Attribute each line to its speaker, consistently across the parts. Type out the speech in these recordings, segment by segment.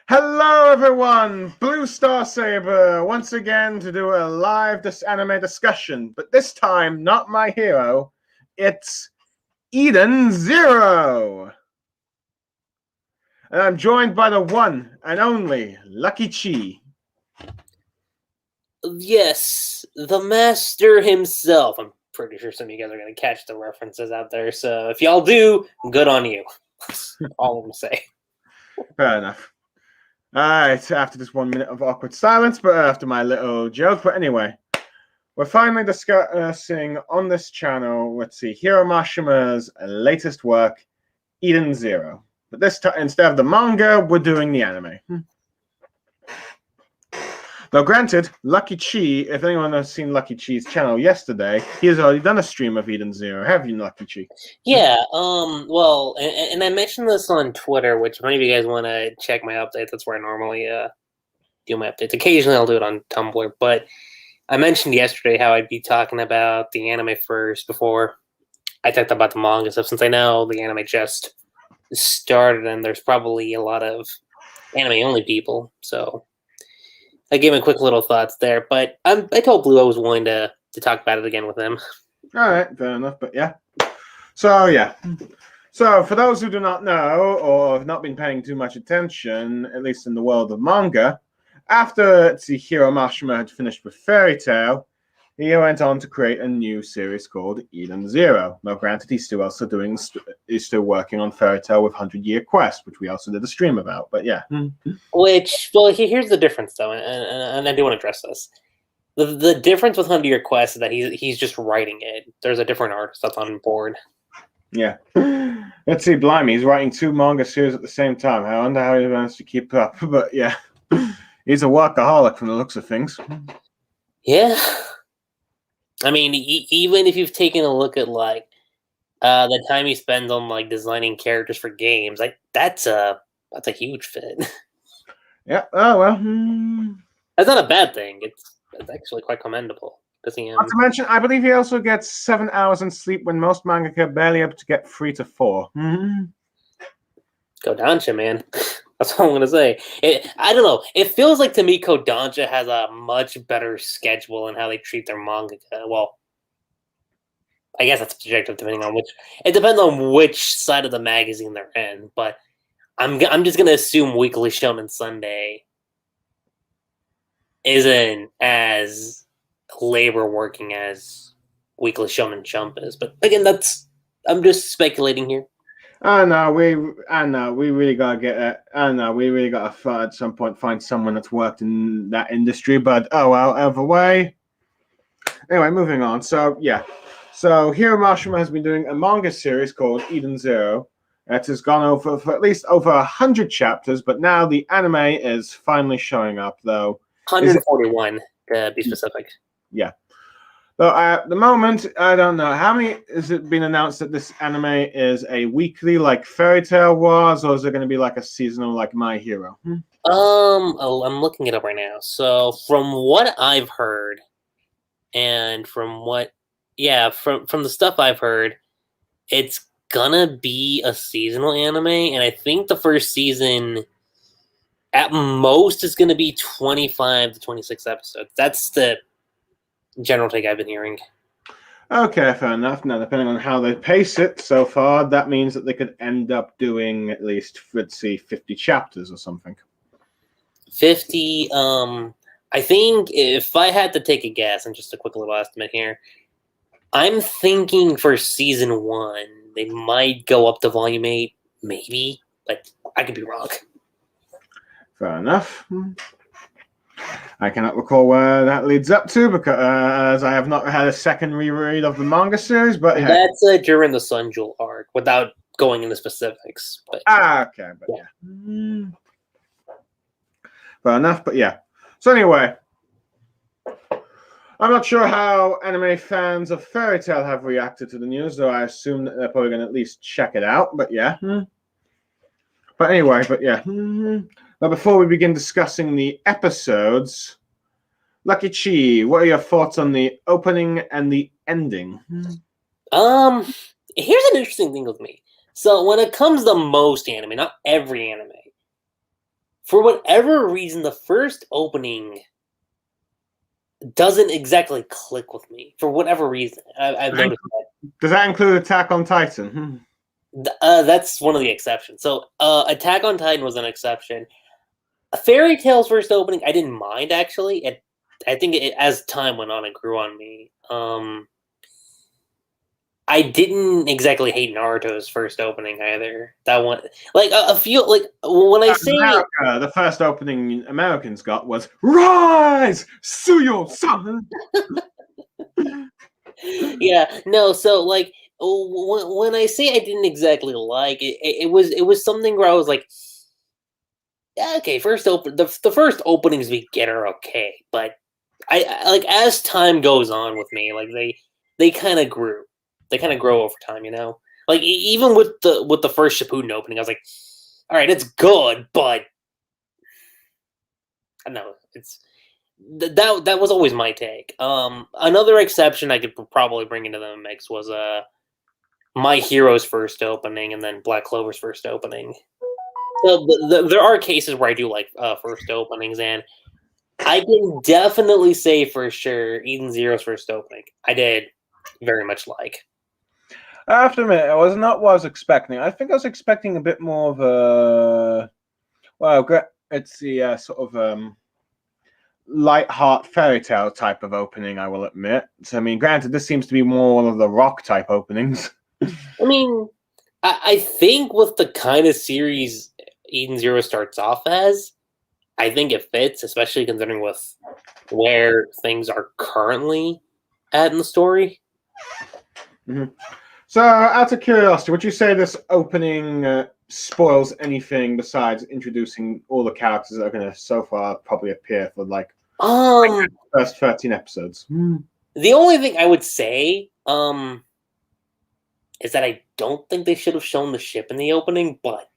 Speaker 1: Hello everyone, Blue Star Saber once again to do a live anime discussion, but this time not my hero, it's Eden Zero. And I'm joined by the one and only Lucky Chi.
Speaker 2: Yes, the master himself. I'm pretty sure some of you guys are going to catch the references out there, so if y'all do, good on you. That's all I'm going to say.
Speaker 1: Fair enough. Alright, after this 1 minute of awkward silence, but after my little joke, but anyway. We're finally discussing on this channel, let's see, Hiro Mashima's latest work, Eden Zero. But this time, instead of the manga, we're doing the anime. Though granted, Lucky Chi, if anyone has seen Lucky Chi's channel yesterday, he has already done a stream of Eden Zero. Have you, Lucky Chi?
Speaker 2: Yeah, well, and I mentioned this on Twitter, which if any of you guys want to check my updates, that's where I normally do my updates. Occasionally I'll do it on Tumblr, but I mentioned yesterday how I'd be talking about the anime first before I talked about the manga stuff, since I know the anime just started and there's probably a lot of anime-only people, so I gave him quick little thoughts there. But I told Blue I was willing to talk about it again with him.
Speaker 1: All right, fair enough, but yeah. So, yeah. So, for those who do not know or have not been paying too much attention, at least in the world of manga, after Hiro Mashima had finished with Fairy Tail, he went on to create a new series called Eden Zero. Now, granted, he's still working on Fairy Tail with 100-Year Quest, which we also did a stream about. But yeah,
Speaker 2: Which, well, here's the difference though, and I do want to address this. The difference with 100-Year Quest is that he's just writing it. There's a different artist that's on board.
Speaker 1: Yeah. Let's see, blimey, he's writing 2 manga series at the same time. I wonder how he managed to keep up. But yeah, he's a workaholic from the looks of things.
Speaker 2: Yeah. I mean, even if you've taken a look at like the time he spends on like designing characters for games, like that's a huge fit.
Speaker 1: Yeah. Oh well.
Speaker 2: That's not a bad thing. It's actually quite commendable.
Speaker 1: Not to mention, I believe he also gets 7 hours in sleep when most mangaka barely able to get 3 to 4.
Speaker 2: Kodansha, man. That's all I'm gonna say. I don't know. It feels like to me Kodansha has a much better schedule in how they treat their manga. Well, I guess that's subjective depending on which. It depends on which side of the magazine they're in. But I'm just gonna assume Weekly Shonen Sunday isn't as labor working as Weekly Shonen Jump is. But again, I'm just speculating here.
Speaker 1: I know we really gotta get it. I know we really gotta at some point find someone that's worked in that industry. But oh well, either way. Anyway, moving on. So yeah, so Hiro Mashima has been doing a manga series called Eden Zero. It has gone over for at least over 100 chapters, but now the anime is finally showing up, though.
Speaker 2: 141 to be specific.
Speaker 1: Yeah. So at the moment, I don't know how many has it been announced that this anime is a weekly like Fairy Tail was, or is it going to be like a seasonal like My Hero?
Speaker 2: I'm looking it up right now. So from what I've heard, and from what, yeah, from the stuff I've heard, it's gonna be a seasonal anime, and I think the first season, at most, is gonna be 25 to 26 episodes. That's the general take I've been hearing.
Speaker 1: Okay, fair enough. Now, depending on how they pace it so far, that means that they could end up doing at least, let's see, 50 chapters or something.
Speaker 2: 50. I think if I had to take a guess, and just a quick little estimate here, I'm thinking for season 1, they might go up to volume 8, maybe, but I could be wrong.
Speaker 1: Fair enough. I cannot recall where that leads up to because I have not had a second reread of the manga series, but yeah.
Speaker 2: That's during the Sun Jewel arc, without going into specifics. But
Speaker 1: okay, but yeah. Fair enough, but yeah. So anyway, I'm not sure how anime fans of Fairy Tail have reacted to the news, though I assume that they're probably going to at least check it out, but yeah. But anyway, but yeah. Now, before we begin discussing the episodes, Lucky Chi, what are your thoughts on the opening and the ending?
Speaker 2: Here's an interesting thing with me. So when it comes to most anime, not every anime, for whatever reason, the first opening doesn't exactly click with me. For whatever reason, I've noticed that.
Speaker 1: Does that include Attack on Titan?
Speaker 2: That's one of the exceptions. So, Attack on Titan was an exception. Fairy Tail's first opening, I didn't mind actually. I think as time went on, it grew on me. I didn't exactly hate Naruto's first opening either. That one, like a few, like when I say
Speaker 1: America, the first opening Americans got was "Rise, Suyo-san."
Speaker 2: Yeah, no. So like when I say I didn't exactly like it, it was something where I was like, yeah, okay, the first openings we get are okay, but I like as time goes on with me, like they kind of grew, they kind of grow over time, you know. Like even with the first Shippuden opening, I was like, all right, it's good, but I don't know, it's that was always my take. Another exception I could probably bring into the mix was My Hero's first opening and then Black Clover's first opening. So there are cases where I do like first openings, and I can definitely say for sure Eden Zero's first opening I did very much like.
Speaker 1: I have to admit, it was not what I was expecting. I think I was expecting a bit more of a it's the sort of light-heart fairy tale type of opening, I will admit. So, I mean, granted, this seems to be more one of the rock type openings.
Speaker 2: I mean, I think with the kind of series Eden Zero starts off as, I think it fits, especially considering with where things are currently at in the story.
Speaker 1: Mm-hmm. So, out of curiosity, would you say this opening spoils anything besides introducing all the characters that are going to so far probably appear for like the first 13 episodes?
Speaker 2: The only thing I would say is that I don't think they should have shown the ship in the opening, but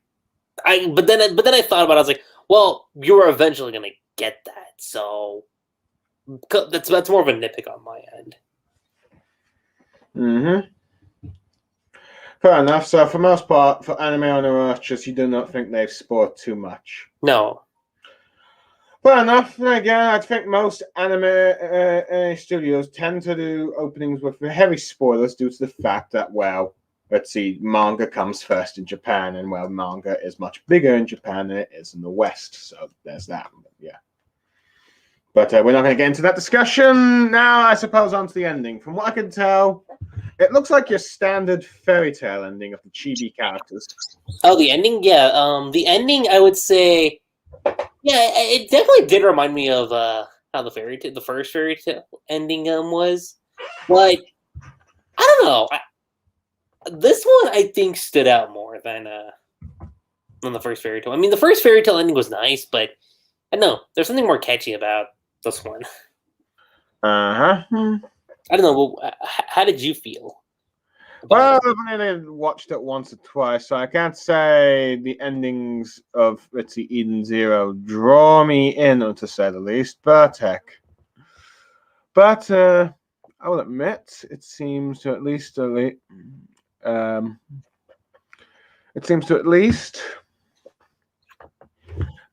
Speaker 2: then I thought about it, I was like, well, you are eventually going to get that, so that's more of a nitpick on my end.
Speaker 1: Mm-hmm. Fair enough. So, for most part, for anime owners, you do not think they've spoiled too much.
Speaker 2: No.
Speaker 1: Fair enough. Again, I think most anime studios tend to do openings with heavy spoilers due to the fact that, well, let's see, manga comes first in Japan, and, well, manga is much bigger in Japan than it is in the West. So, there's that. Yeah. But we're not going to get into that discussion. Now, I suppose, on to the ending. From what I can tell, it looks like your standard fairy tale ending of the chibi characters.
Speaker 2: Oh, the ending? Yeah. The ending, I would say, yeah, it definitely did remind me of how the first fairy tale ending was. But I don't know. This one I think stood out more than the first fairy tale. I mean, the first fairy tale ending was nice, but I don't know. There's something more catchy about this one.
Speaker 1: I
Speaker 2: don't know. Well, how did you feel?
Speaker 1: Well, I've only watched it once or twice, so I can't say the endings of let's see, Eden Zero draw me in, to say the least. But heck, I will admit it seems to at least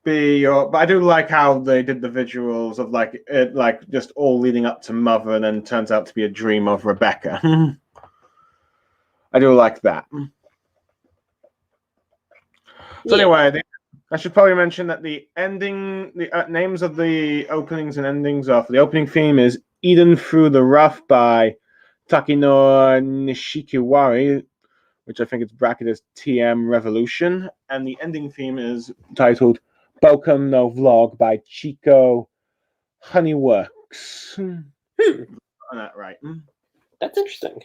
Speaker 1: be. But I do like how they did the visuals of like it, like just all leading up to Mother, and then turns out to be a dream of Rebecca. I do like that. So anyway, I should probably mention that the names of the openings and endings are for the opening theme is Eden Through the Rough by Takinori Nishikiwari, which I think is bracketed as TM Revolution, and the ending theme is titled Bokum no Vlog by Chico Honeyworks. That right?
Speaker 2: That's interesting.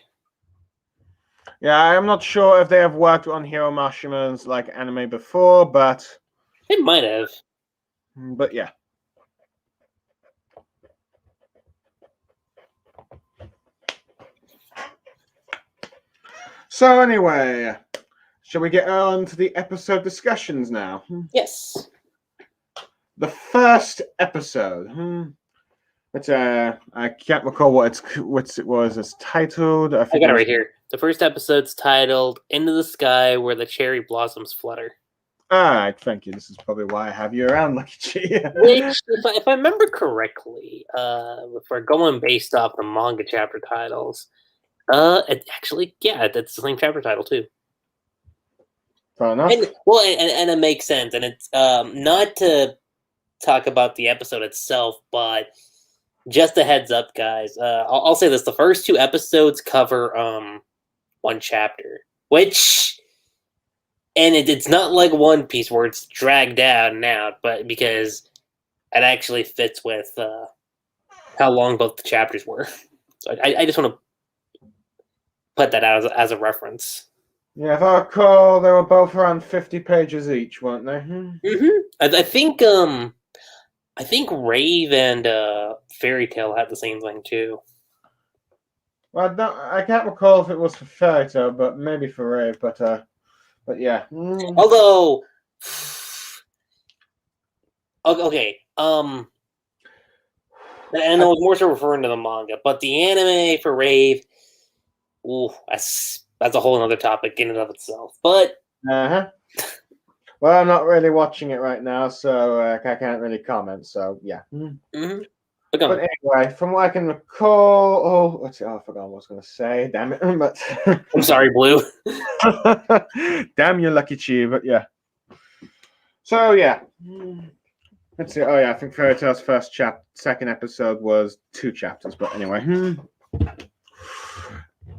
Speaker 1: Yeah, I'm not sure if they have worked on Hiro Mashima's like anime before, but
Speaker 2: they might have.
Speaker 1: But yeah. So anyway, shall we get on to the episode discussions now?
Speaker 2: Yes.
Speaker 1: The first episode. I can't recall what it was. It's titled.
Speaker 2: I got it right here. The first episode's titled "Into the Sky Where the Cherry Blossoms Flutter."
Speaker 1: All right, thank you. This is probably why I have you around, Lucky G.
Speaker 2: Which, if I remember correctly, if we're going based off the manga chapter titles, it actually, yeah, that's the same chapter title too.
Speaker 1: Fair enough.
Speaker 2: And it makes sense, and it's not to talk about the episode itself, but just a heads up, guys. I'll say this: the first 2 episodes cover one chapter, which, and it's not like One Piece where it's dragged out and out, but because it actually fits with how long both the chapters were. So I just want to put that out as a reference.
Speaker 1: Yeah, if I recall, they were both around 50 pages each, weren't they?
Speaker 2: Mm-hmm. I think Rave and Fairy Tail had the same thing too.
Speaker 1: Well, I can't recall if it was for Fairy Tail, but maybe for Rave. But yeah.
Speaker 2: Although, okay, and I was more so referring to the manga, but the anime for Rave, ooh, that's a whole other topic in and of itself. But
Speaker 1: well, I'm not really watching it right now, so I can't really comment. So yeah.
Speaker 2: Mm-hmm.
Speaker 1: But anyway, from what I can recall, I forgot what I was going to say. Damn it! But
Speaker 2: I'm sorry, Blue.
Speaker 1: Damn you, Lucky Chi. But yeah. So yeah. Let's see. Oh yeah, I think Fairy Tail's second episode was 2 chapters. But anyway.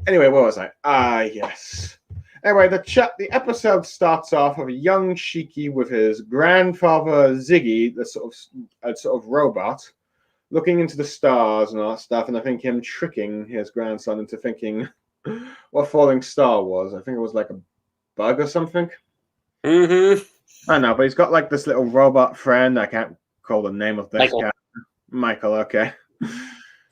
Speaker 1: Anyway, what was I? Yes. Anyway, the episode starts off with a young Shiki with his grandfather Ziggy, the sort of robot, looking into the stars and all that stuff, and I think him tricking his grandson into thinking what falling star was. I think it was like a bug or something.
Speaker 2: Mm-hmm.
Speaker 1: I don't know, but he's got like this little robot friend. I can't call the name of this guy. Michael, okay.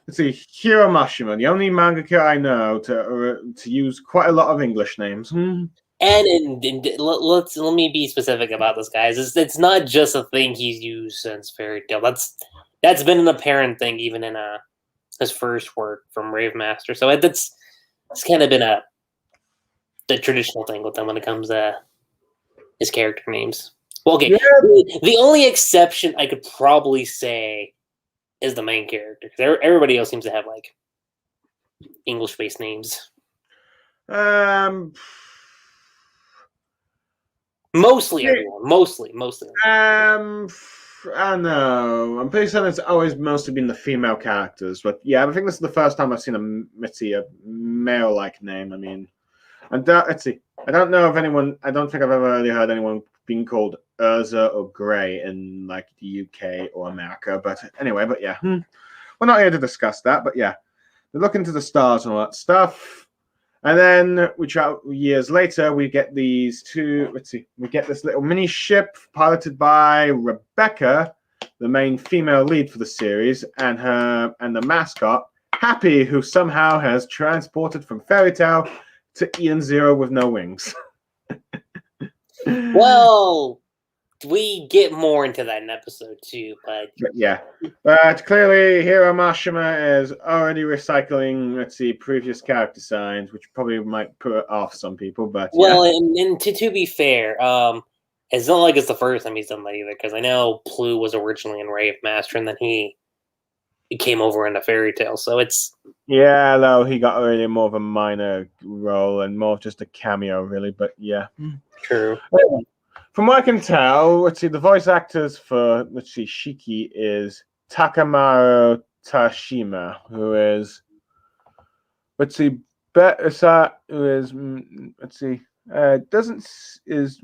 Speaker 1: Let's see, Hiro Mashima, the only mangaka I know to use quite a lot of English names.
Speaker 2: And let me be specific about this, guys. It's not just a thing he's used since Fairy Tail. That's been an apparent thing even in his first work from Rave Master. So it's kind of been the traditional thing with him when it comes to his character names. Well, okay, yeah. The only exception I could probably say is the main character. Everybody else seems to have like English-based names. Mostly everyone. Mostly.
Speaker 1: I don't know. I'm pretty certain it's always mostly been the female characters, but yeah, I think this is the first time I've seen a male-like name. I mean, let's see. I don't know if anyone. I don't think I've ever really heard anyone being called Urza or Grey in like the UK or America. But anyway, but yeah, we're not here to discuss that. But yeah, they look into the stars and all that stuff, and then years later we get these two. Let's see, we get this little mini ship piloted by Rebecca, the main female lead for the series, and the mascot Happy, who somehow has transported from Fairy Tail to Eden Zero with no wings.
Speaker 2: Well, we get more into that in episode 2, but
Speaker 1: yeah. But clearly, Hiro Mashima is already recycling, let's see, previous character designs, which probably might put off some people. But
Speaker 2: well, yeah. and to be fair, it's not like it's the first time he's done that either, because I know Plu was originally in Rave Master, and then he came over into Fairy Tail, so it's...
Speaker 1: Yeah, though, he got really more of a minor role and more just a cameo, really, but yeah.
Speaker 2: True.
Speaker 1: From what I can tell, let's see, the voice actors for, Shiki is Takamaru Tashima, who is, is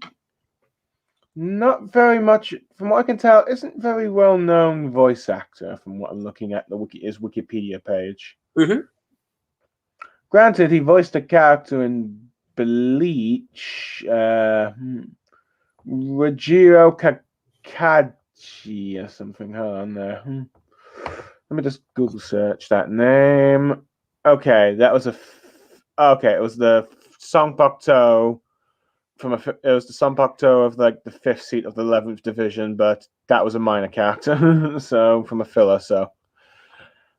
Speaker 1: not very much, from what I can tell, isn't very well-known voice actor, from what I'm looking at his Wikipedia page.
Speaker 2: Mm-hmm.
Speaker 1: Granted, he voiced a character in Bleach, Rajiro Kakaji or something. Hold on there. Let me just Google search that name. Okay, that was it was the Songpokto it was the Songpokto of like the 5th seat of the 11th division, but that was a minor character, so from a filler. So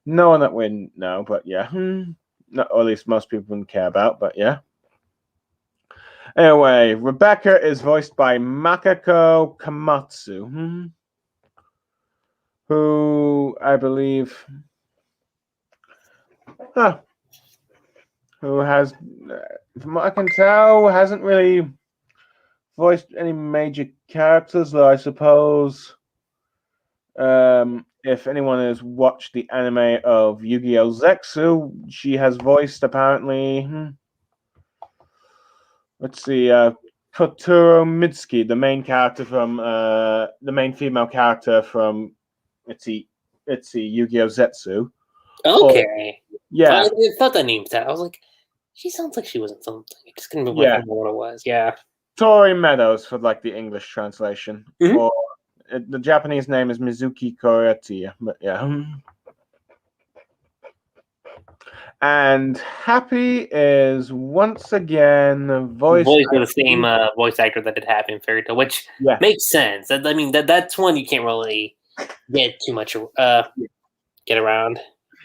Speaker 1: no one that we know, but yeah, or at least most people wouldn't care about, but yeah. Anyway, Rebecca is voiced by Makako Komatsu, who I believe, who has, from what I can tell, hasn't really voiced any major characters, though I suppose if anyone has watched the anime of Yu-Gi-Oh! Zexu, she has voiced apparently, let's see, Koturo Mitsuki, the main character from, the main female character from, let's see, Yu-Gi-Oh! Zetsu.
Speaker 2: Okay.
Speaker 1: Yeah.
Speaker 2: I thought that name that. I was like, she sounds like she was in something. I just couldn't remember what it was. Yeah.
Speaker 1: Tori Meadows for like the English translation.
Speaker 2: Mhm.
Speaker 1: Or the Japanese name is Mizuki Koretia. But yeah. And Happy is once again voiced
Speaker 2: by the same voice actor that did Happy in Fairy Tail, which makes sense. I mean, that's one you can't really get too much get around.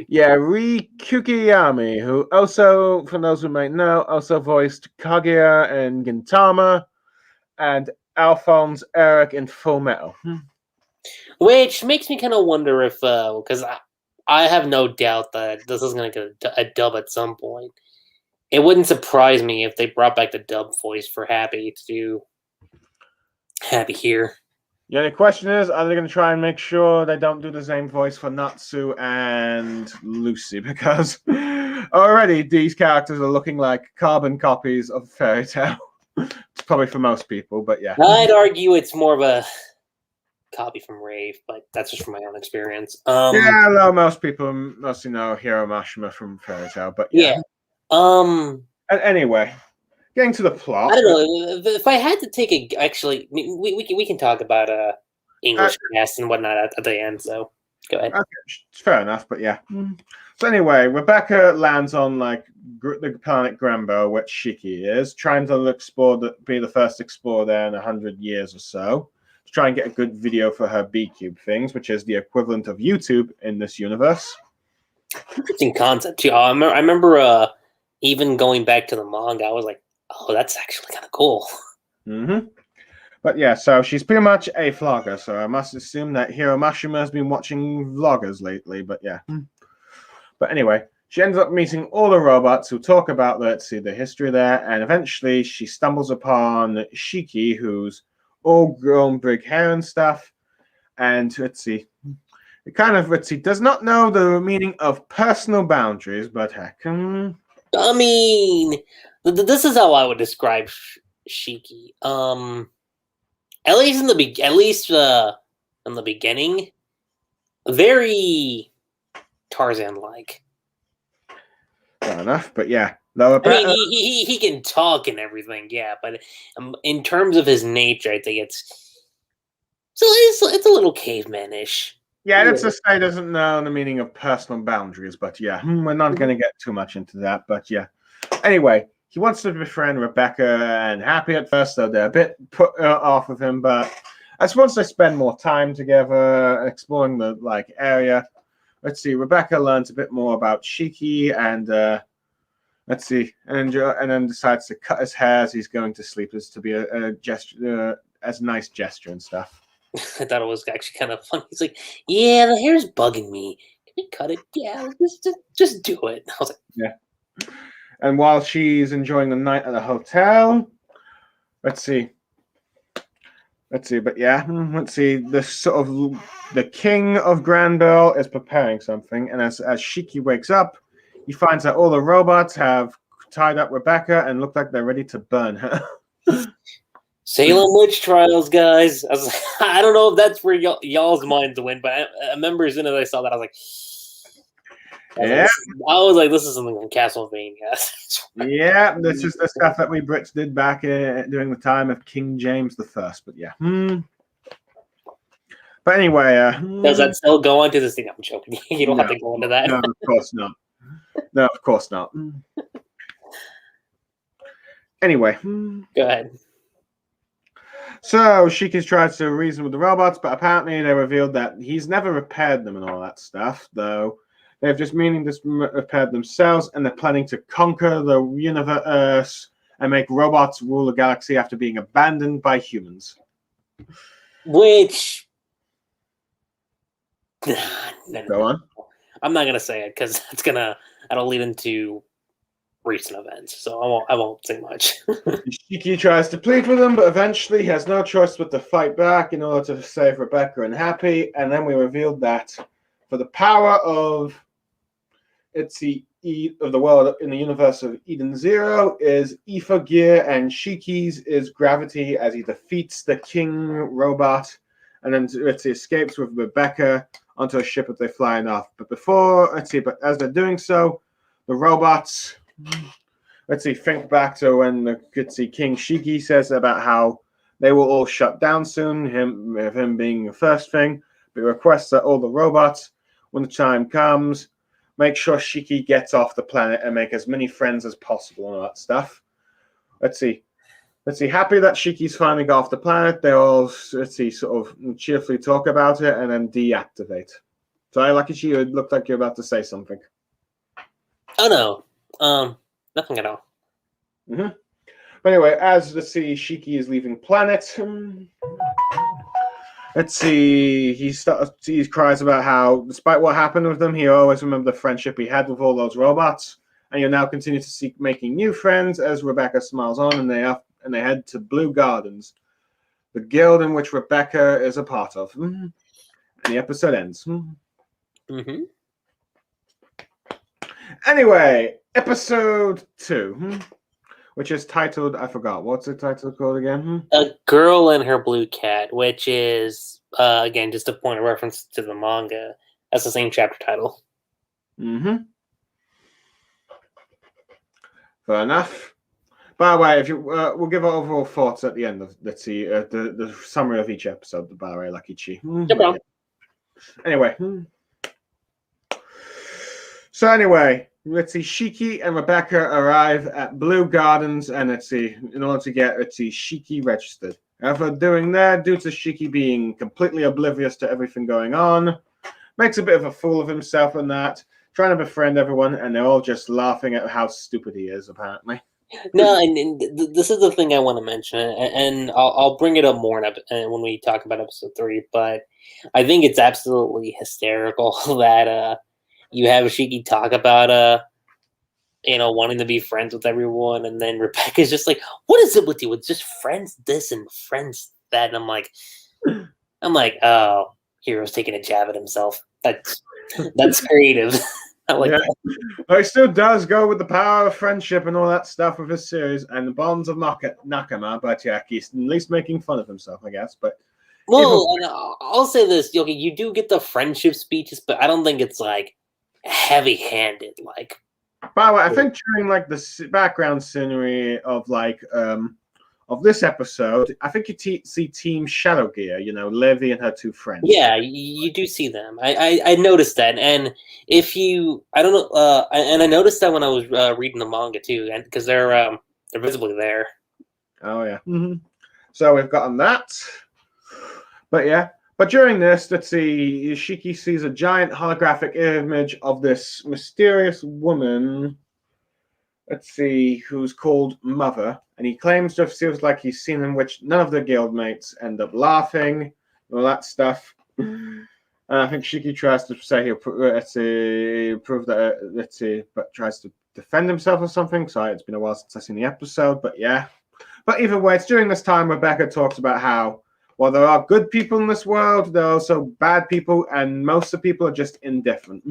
Speaker 1: Yeah, Ri Kukiyami, who also, for those who might know, also voiced Kaguya and Gintama, and Alphonse Eric in Full Metal.
Speaker 2: Which makes me kind of wonder if, because I have no doubt that this is going to get a dub at some point. It wouldn't surprise me if they brought back the dub voice for Happy to do Happy here.
Speaker 1: Yeah, the question is, are they going to try and make sure they don't do the same voice for Natsu and Lucy? Because already these characters are looking like carbon copies of Fairy Tail. It's probably for most people, but yeah.
Speaker 2: I'd argue it's more of a copy from Rave, but that's just from my own experience.
Speaker 1: Yeah, though most people mostly know Hiro Mashima from Fairy Tail, but yeah.
Speaker 2: And
Speaker 1: anyway, getting to the plot.
Speaker 2: I don't know if I had to take actually, we can talk about English cast and whatnot at the end. So go ahead.
Speaker 1: Okay, fair enough, but yeah. So anyway, Rebecca lands on like the planet Granbo, which Shiki is, trying to be the first explorer there in 100 years or so. To try and get a good video for her B-Cube things, which is the equivalent of YouTube in this universe.
Speaker 2: Interesting concept too. I remember even going back to the manga, I was like, oh, that's actually kind of cool.
Speaker 1: But yeah, so she's pretty much a vlogger, so I must assume that Hiro Mashima has been watching vloggers lately, but yeah. But anyway, she ends up meeting all the robots who talk about, let's see, the history there, and eventually she stumbles upon Shiki, who's all grown big hair and stuff, and let's see, it kind of, let's see, does not know the meaning of personal boundaries, but heck.
Speaker 2: I mean, this is how I would describe Shiki. At least in the beginning, very Tarzan-like.
Speaker 1: Fair enough, but yeah. Though
Speaker 2: I mean, he can talk and everything, yeah, but in terms of his nature, I think it's a little caveman-ish.
Speaker 1: Yeah, let's just say doesn't know the meaning of personal boundaries, but yeah, we're not going to get too much into that, but yeah. Anyway, he wants to befriend Rebecca and Happy at first, though they're a bit put off of him, but as once they spend more time together exploring the area, let's see, Rebecca learns a bit more about Shiki and let's see, and then decides to cut his hair as he's going to sleep as to be a gesture, as a nice gesture and stuff.
Speaker 2: I thought it was actually kind of funny. He's like, "Yeah, the hair's bugging me. Can we cut it? Yeah, just do it." I was like,
Speaker 1: "Yeah." And while she's enjoying the night at the hotel, let's see, but yeah, let's see. The king of Granville is preparing something, and as Shiki wakes up, he finds that all the robots have tied up Rebecca and look like they're ready to burn her.
Speaker 2: Salem witch trials, guys. I don't know if that's where y'all's minds went, but I remember as soon as I saw that, I was like, this is something from Castlevania.
Speaker 1: Yeah, this is the stuff that we Brits did back during the time of King James I. But yeah. But anyway,
Speaker 2: does that still go on to this thing? I'm joking. You don't have to go into that.
Speaker 1: No, of course not. No, of course not. Anyway,
Speaker 2: go ahead.
Speaker 1: So Shiki tries to reason with the robots, but apparently they revealed that he's never repaired them and all that stuff, though they've just repaired themselves, and they're planning to conquer the universe and make robots rule the galaxy after being abandoned by humans.
Speaker 2: Which...
Speaker 1: Go on.
Speaker 2: I'm not gonna say it because that'll lead into recent events, so I won't say much.
Speaker 1: Shiki tries to plead with him, but eventually he has no choice but to fight back in order to save Rebecca and Happy. And then we revealed that for the power of the world in the universe of Eden Zero is ether gear, and Shiki's is gravity as he defeats the king robot, and then escapes with Rebecca onto a ship as they're flying off. But as they're doing so, the robots, think back to when King Shiki says about how they will all shut down soon, him being the first thing, but he requests that all the robots, when the time comes, make sure Shiki gets off the planet and make as many friends as possible and all that stuff. Happy that Shiki's finally got off the planet. They all, sort of cheerfully talk about it and then deactivate. So Lakichi, it looked like you're about to say something.
Speaker 2: Oh no, nothing at all.
Speaker 1: Mm-hmm. But anyway, as Shiki is leaving planet, he cries about how, despite what happened with them, he always remembered the friendship he had with all those robots, and he'll now continue to seek making new friends. As Rebecca smiles on, and they head to Blue Gardens, the guild in which Rebecca is a part of. And the episode ends.
Speaker 2: Mm-hmm.
Speaker 1: Anyway, episode 2, which is titled, I forgot, what's the title called again?
Speaker 2: A Girl and Her Blue Cat, which is, again, just a point of reference to the manga. That's the same chapter title.
Speaker 1: Mm-hmm. Fair enough. By the way, if you we'll give our overall thoughts at the end of the summary of each episode, by the way, Lakichi.
Speaker 2: No problem.
Speaker 1: Anyway. So anyway, Shiki and Rebecca arrive at Blue Gardens, and in order to get Shiki registered. After doing that, due to Shiki being completely oblivious to everything going on, makes a bit of a fool of himself and that, trying to befriend everyone, and they're all just laughing at how stupid he is, apparently.
Speaker 2: No, and this is the thing I want to mention, and I'll bring it up more when we talk about episode 3, but I think it's absolutely hysterical that you have Shiki talk about wanting to be friends with everyone, and then Rebecca's just like, "What is it with you? It's just friends this and friends that." And I'm like, oh, Hiro's taking a jab at himself. That's creative. I like that.
Speaker 1: But he still does go with the power of friendship and all that stuff with his series and the bonds of Nakama, but yeah, he's at least making fun of himself, I guess. But
Speaker 2: I'll say this, okay, you do get the friendship speeches, but I don't think it's heavy-handed.
Speaker 1: By the way, I think during the background scenery of this episode, I think you see Team Shadow Gear, Levi and her 2 friends.
Speaker 2: Yeah, you do see them. I noticed that, and I don't know, and I noticed that when I was reading the manga too, and because they're visibly there.
Speaker 1: Oh yeah. Mm-hmm. So we've gotten that, but yeah. But during this, Shiki sees a giant holographic image of this mysterious woman. Who's called Mother, and he claims to have feels like he's seen in which none of the guildmates end up laughing, all that stuff. And I think Shiki tries to say he'll prove that, but tries to defend himself or something. Sorry, it's been a while since I've seen the episode, but yeah. But either way, it's during this time Rebecca talks about how, while there are good people in this world, there are also bad people, and most of the people are just indifferent.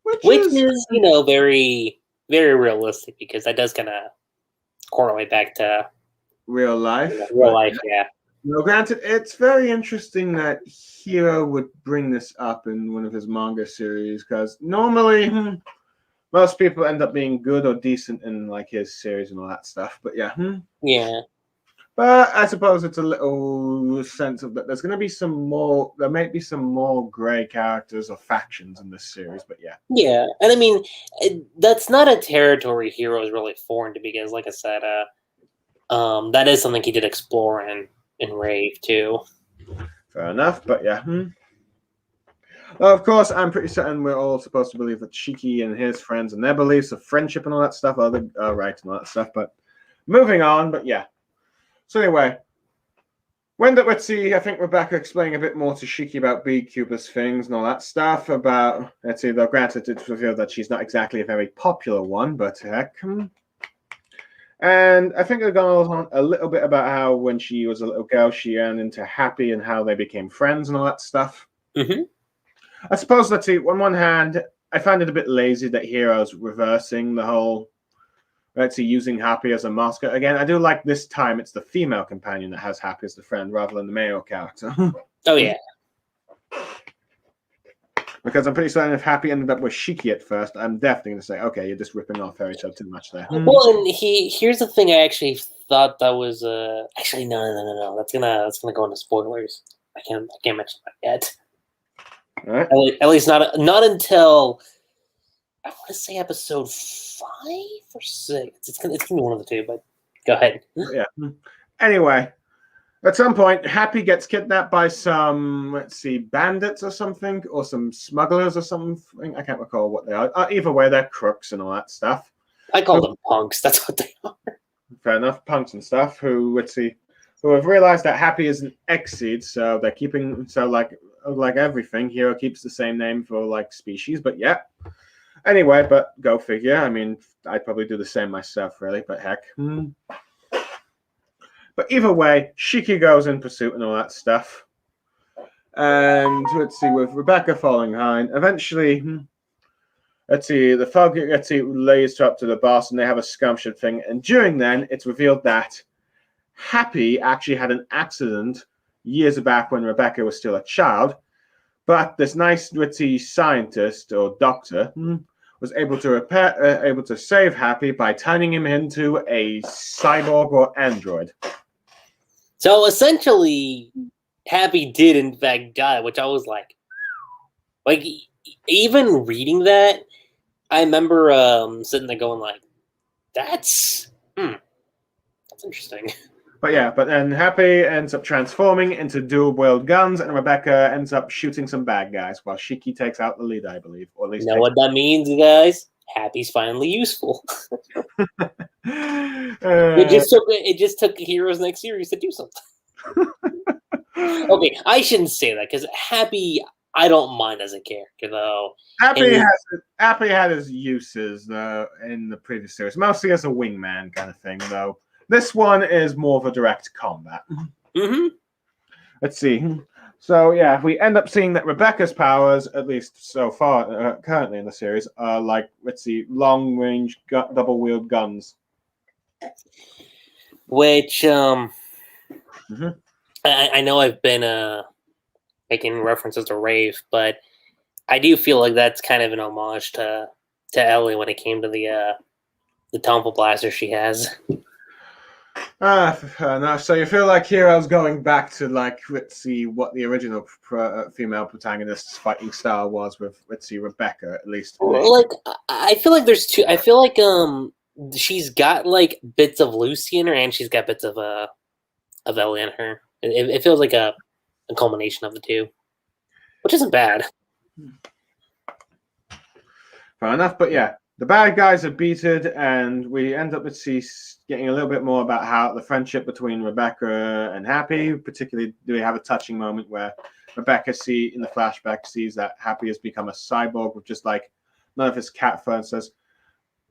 Speaker 1: Which is
Speaker 2: very, very realistic, because that does kind of correlate back to
Speaker 1: real life.
Speaker 2: Yeah.
Speaker 1: No, granted, it's very interesting that Hiro would bring this up in one of his manga series, because normally most people end up being good or decent in his series and all that stuff. But yeah.
Speaker 2: Yeah.
Speaker 1: But I suppose it's a little sense of that there's going to be there might be some more gray characters or factions in this series, but yeah.
Speaker 2: Yeah, and I mean, that's not a territory Hiro is really foreign to, because, like I said, that is something he did explore in Rave, too.
Speaker 1: Fair enough, but yeah. Of course, I'm pretty certain we're all supposed to believe that Shiki and his friends and their beliefs of friendship and all that stuff are right and all that stuff, but moving on, but yeah. So anyway, let's see, I think Rebecca explaining a bit more to Shiki about Beekeeper's things and all that stuff about, let's see, though granted it's revealed that she's not exactly a very popular one, but heck. And I think they've gone on a little bit about how when she was a little girl, she ran into Happy and how they became friends and all that stuff.
Speaker 2: Mm-hmm.
Speaker 1: I suppose, let's see, on one hand, I find it a bit lazy that Hiro's reversing the whole, let's see, using Happy as a mascot. Again, I do like this time it's the female companion that has Happy as the friend rather than the male character.
Speaker 2: Oh, yeah.
Speaker 1: Because I'm pretty certain if Happy ended up with Shiki at first, I'm definitely going to say, okay, you're just ripping off Fairy Tail too much there.
Speaker 2: Well, and here's the thing. I actually thought that was actually no. That's gonna go into spoilers. I can't mention that yet.
Speaker 1: All right.
Speaker 2: At least not until I want to say episode 5 or 6. It's gonna be one of the two. But go ahead.
Speaker 1: Yeah. Anyway. At some point, Happy gets kidnapped by some, let's see, bandits or something, or some smugglers or something. I can't recall what they are. Either way, they're crooks and all that stuff.
Speaker 2: I call them punks. That's what they are.
Speaker 1: Fair enough, punks and stuff. Who have realized that Happy is an Exceed, so they're keeping like everything. Hero keeps the same name for like species, but yeah. Anyway, but go figure. I mean, I'd probably do the same myself, really. But heck. But either way, Shiki goes in pursuit and all that stuff. And let's see, with Rebecca falling behind, eventually, the Fog lays her up to the boss and they have a scrumptious thing. And during then, it's revealed that Happy actually had an accident years back when Rebecca was still a child. But this nice, witty scientist or doctor was able to save Happy by turning him into a cyborg or android.
Speaker 2: So essentially, Happy did in fact die, which I was like even reading that, I remember sitting there going like, that's interesting.
Speaker 1: But then Happy ends up transforming into dual-wield guns, and Rebecca ends up shooting some bad guys while Shiki takes out the lead, I believe, or at least.
Speaker 2: You know what that means, guys? Happy's finally useful. It just took Hero's next series to do something. Okay, I shouldn't say that because Happy, I don't mind as a character though.
Speaker 1: Happy had his uses in the previous series, mostly as a wingman kind of thing. Though this one is more of a direct combat.
Speaker 2: Mm-hmm.
Speaker 1: Let's see. So yeah, if we end up seeing that Rebecca's powers, at least so far, currently in the series, are like, let's see, long-range double-wield guns.
Speaker 2: Which, I know I've been making references to Rave, but I do feel like that's kind of an homage to Ellie when it came to the Tumble Blaster she has.
Speaker 1: No, so you feel like Hero's going back to, like, let's see, what the original female protagonist's fighting style was with, let's see, Rebecca, at least.
Speaker 2: Like, I feel like there's two. I feel like she's got like bits of Lucy in her, and she's got bits of Ellie in her. It feels like a culmination of the two, which isn't bad.
Speaker 1: Fair enough, but yeah. The bad guys are beaten, and we end up with getting a little bit more about how the friendship between Rebecca and Happy. Particularly, do we have a touching moment where Rebecca in the flashback sees that Happy has become a cyborg with just like none of his cat fur, and says,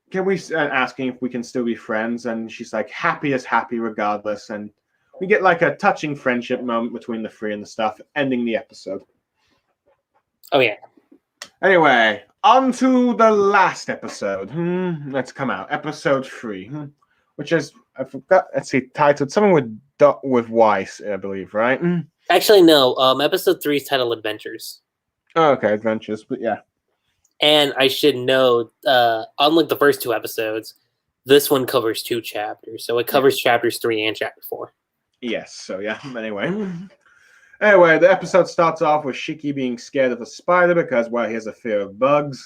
Speaker 1: "Can we?" Asking if we can still be friends, and she's like, "Happy is happy regardless." And we get like a touching friendship moment between the three and the stuff, ending the episode.
Speaker 2: Oh yeah.
Speaker 1: Anyway, on to the last episode. Let's come out. Episode 3, which is, I forgot, let's see, titled something with Weiss, I believe, right?
Speaker 2: Actually, no. Episode 3 is titled Adventures.
Speaker 1: Oh, okay, Adventures, but yeah.
Speaker 2: And I should note, unlike the first 2 episodes, this one covers 2 chapters. So it covers chapters 3 and chapter 4.
Speaker 1: Yes, so yeah, Anyway, the episode starts off with Shiki being scared of a spider because, well, he has a fear of bugs.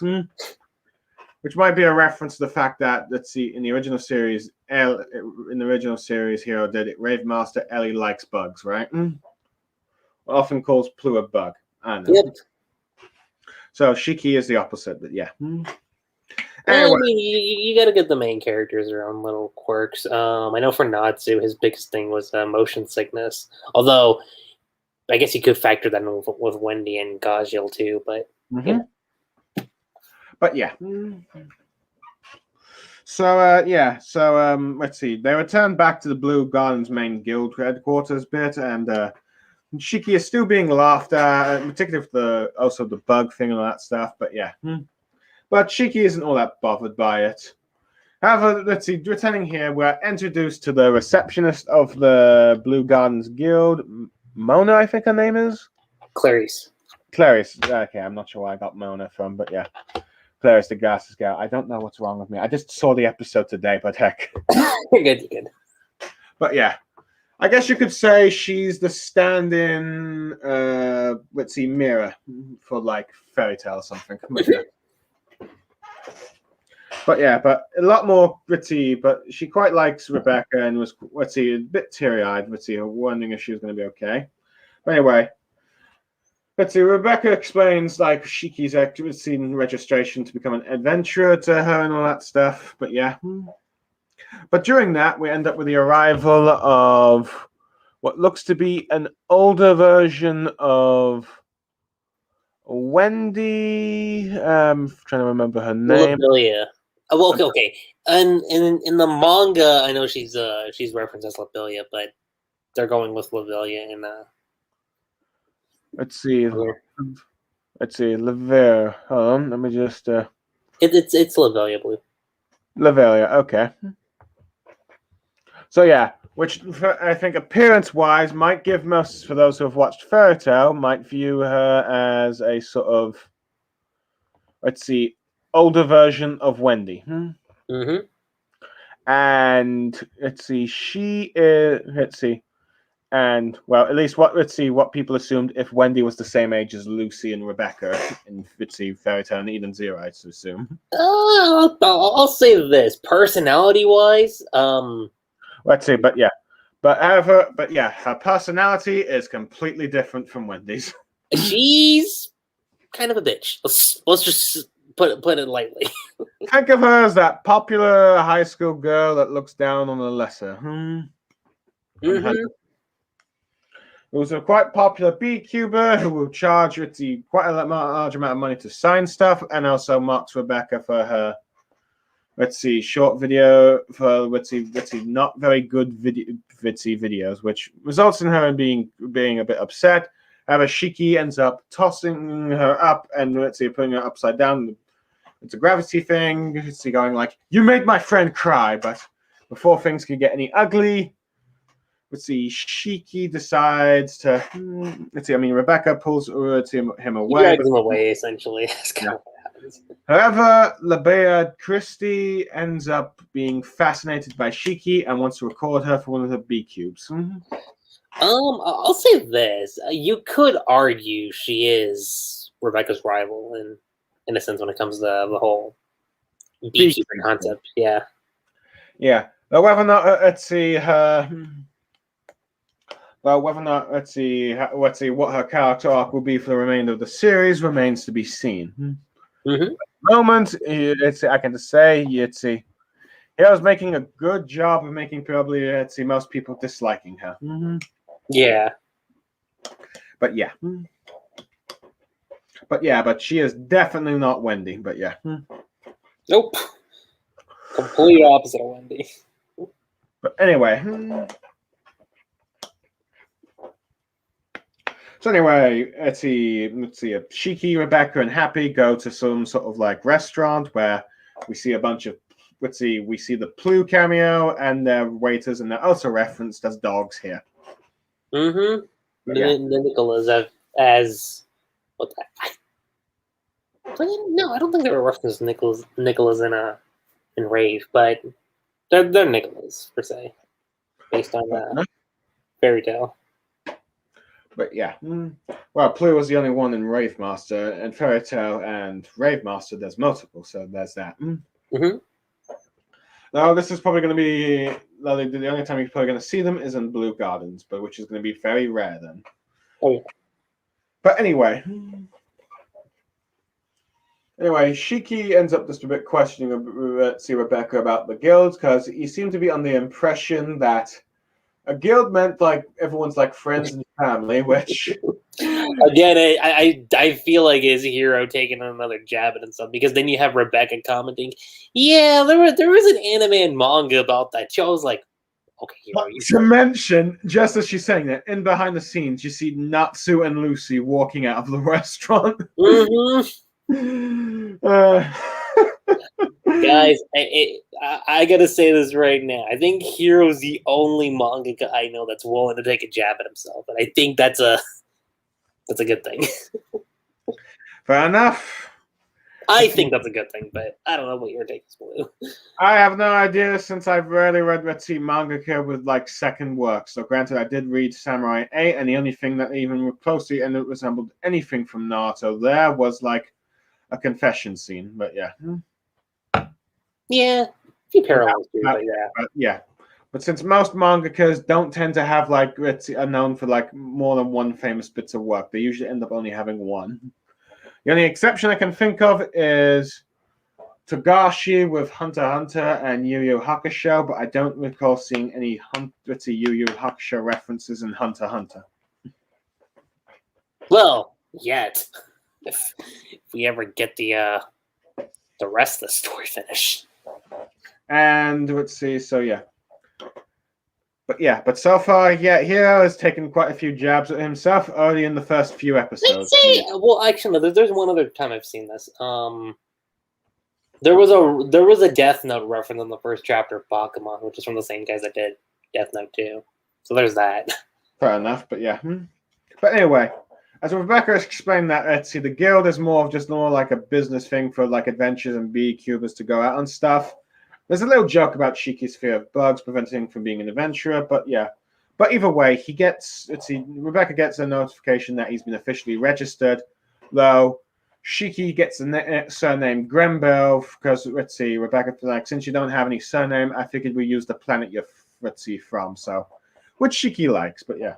Speaker 1: Which might be a reference to the fact that, let's see, in the original series, Hero did it. Rave Master Ellie likes bugs, right? Often calls Plu a bug. I know.
Speaker 2: Yep.
Speaker 1: So Shiki is the opposite, but yeah. Anyway,
Speaker 2: I mean, you got to give the main characters their own little quirks. I know for Natsu, his biggest thing was motion sickness. Although, I guess you could factor that in with Wendy and Gajil too. But you know.
Speaker 1: But yeah. So let's see. They return back to the Blue Gardens main guild headquarters bit, and Shiki is still being laughed at, particularly for the bug thing and all that stuff. But yeah. But Shiki isn't all that bothered by it. However, let's see, returning here, we're introduced to the receptionist of the Blue Gardens Guild, Mona, I think her name is?
Speaker 2: Clarice.
Speaker 1: Okay, I'm not sure where I got Mona from, but yeah. Clarice the Glasses Girl. I don't know what's wrong with me. I just saw the episode today, but heck.
Speaker 2: You're good.
Speaker 1: But yeah. I guess you could say she's the stand-in, let's see, mirror for, like, Fairy Tail or something. But a lot more gritty, but she quite likes Rebecca and was, a bit teary-eyed, wondering if she was going to be okay. But anyway, Rebecca explains, like, Shiki's activity in registration to become an adventurer to her and all that stuff, but yeah. But during that, we end up with the arrival of what looks to be an older version of Wendy. Trying to remember her name.
Speaker 2: Labilia. Okay. And in the manga, I know she's referenced as Labilia, but they're going with Labilia in
Speaker 1: Let's see, Lavere. Hold on, let me just.
Speaker 2: It's Labilia, Blue.
Speaker 1: Lavelia, okay. So yeah, which I think appearance-wise might give most, for those who have watched Fairy Tail, might view her as a sort of, older version of Wendy. And she is. And well, at least what people assumed if Wendy was the same age as Lucy and Rebecca in Fairy Tail and Eden Zero, I'd assume.
Speaker 2: I'll say this, personality-wise,
Speaker 1: her personality is completely different from Wendy's.
Speaker 2: She's kind of a bitch. Let's just put it lightly.
Speaker 1: Think of her as that popular high school girl that looks down on the lesser. Who's a quite popular B-cuber who will charge quite a large amount of money to sign stuff, and also mocks Rebecca for her short video for not very good videos, which results in her being a bit upset. However, Shiki ends up tossing her up and putting her upside down. It's a gravity thing. Going like, "You made my friend cry," but before things can get any ugly, Shiki decides to. Rebecca pulls him away.
Speaker 2: He drags him away, essentially. That's kind of what happens.
Speaker 1: However, Labea Christie ends up being fascinated by Shiki and wants to record her for one of the B cubes.
Speaker 2: I'll say this: you could argue she is Rebecca's rival in a sense when it comes to the whole beekeeper concept. Yeah.
Speaker 1: But whether or not what her character arc will be for the remainder of the series remains to be seen. At the moment, I can just say Hiro's making a good job of making probably most people disliking her.
Speaker 2: Yeah.
Speaker 1: But she is definitely not Wendy. But yeah.
Speaker 2: Nope. Complete opposite of Wendy.
Speaker 1: But anyway. So anyway, let's see. Shiki, Rebecca, and Happy go to some sort of like restaurant where we see a bunch of we see the Plu cameo and their waiters, and they're also referenced as dogs here.
Speaker 2: The Nicholas as what? No, I don't think they were referenced as Nicholas in Rave, but they're Nicholas per se, based on Fairy Tail.
Speaker 1: But yeah, well, Plu was the only one in Rave Master, and Fairy Tail and Rave Master, there's multiple, so there's that. Now, this is probably going to be the only time you're probably going to see them is in Blue Gardens, but which is going to be very rare then.
Speaker 2: Oh yeah.
Speaker 1: But anyway, Anyway, Shiki ends up just a bit questioning Rebecca about the guilds because he seemed to be on the impression that a guild meant like everyone's like friends and family, which
Speaker 2: again, I feel like it's Hiro taking another jab at himself because then you have Rebecca commenting, "Yeah, there was an anime and manga about that." So I was like, "Okay, Hiro."
Speaker 1: To mention, just as she's saying that, in behind the scenes, you see Natsu and Lucy walking out of the restaurant.
Speaker 2: Guys, I gotta say this right now. I think Hiro's the only mangaka I know that's willing to take a jab at himself, and I think that's a good thing.
Speaker 1: Fair enough.
Speaker 2: I think that's a good thing, but I don't know what your take is, Blue.
Speaker 1: I have no idea since I've rarely read mangaka with like second work. So granted, I did read Samurai 8, and the only thing that even closely and it resembled anything from Naruto there was like a confession scene. But yeah.
Speaker 2: Yeah, a few parallels too, but yeah.
Speaker 1: Yeah. But since most mangakas don't tend to have like are known for like more than one famous bits of work, they usually end up only having one. The only exception I can think of is Togashi with Hunter x Hunter and Yu Yu Hakusho, but I don't recall seeing any Yu Yu Hakusho references in Hunter x Hunter.
Speaker 2: Well, yet. If we ever get the rest of the story finished.
Speaker 1: And let's see, so yeah. But so far, yeah, Hiro has taken quite a few jabs at himself early in the first few episodes.
Speaker 2: Well, actually, no, there's one other time I've seen this. There was a Death Note reference in the first chapter of Pokemon, which is from the same guys that did Death Note 2. So there's that.
Speaker 1: Fair enough, but yeah. But anyway, as Rebecca explained that, the guild is more like a business thing for like adventures and B-Cubers to go out and stuff. There's a little joke about Shiki's fear of bugs preventing him from being an adventurer, but yeah. But either way, Rebecca gets a notification that he's been officially registered, though Shiki gets the surname Grenbell because, Rebecca's like, since you don't have any surname, I figured we use the planet you're, from, so, which Shiki likes, but yeah.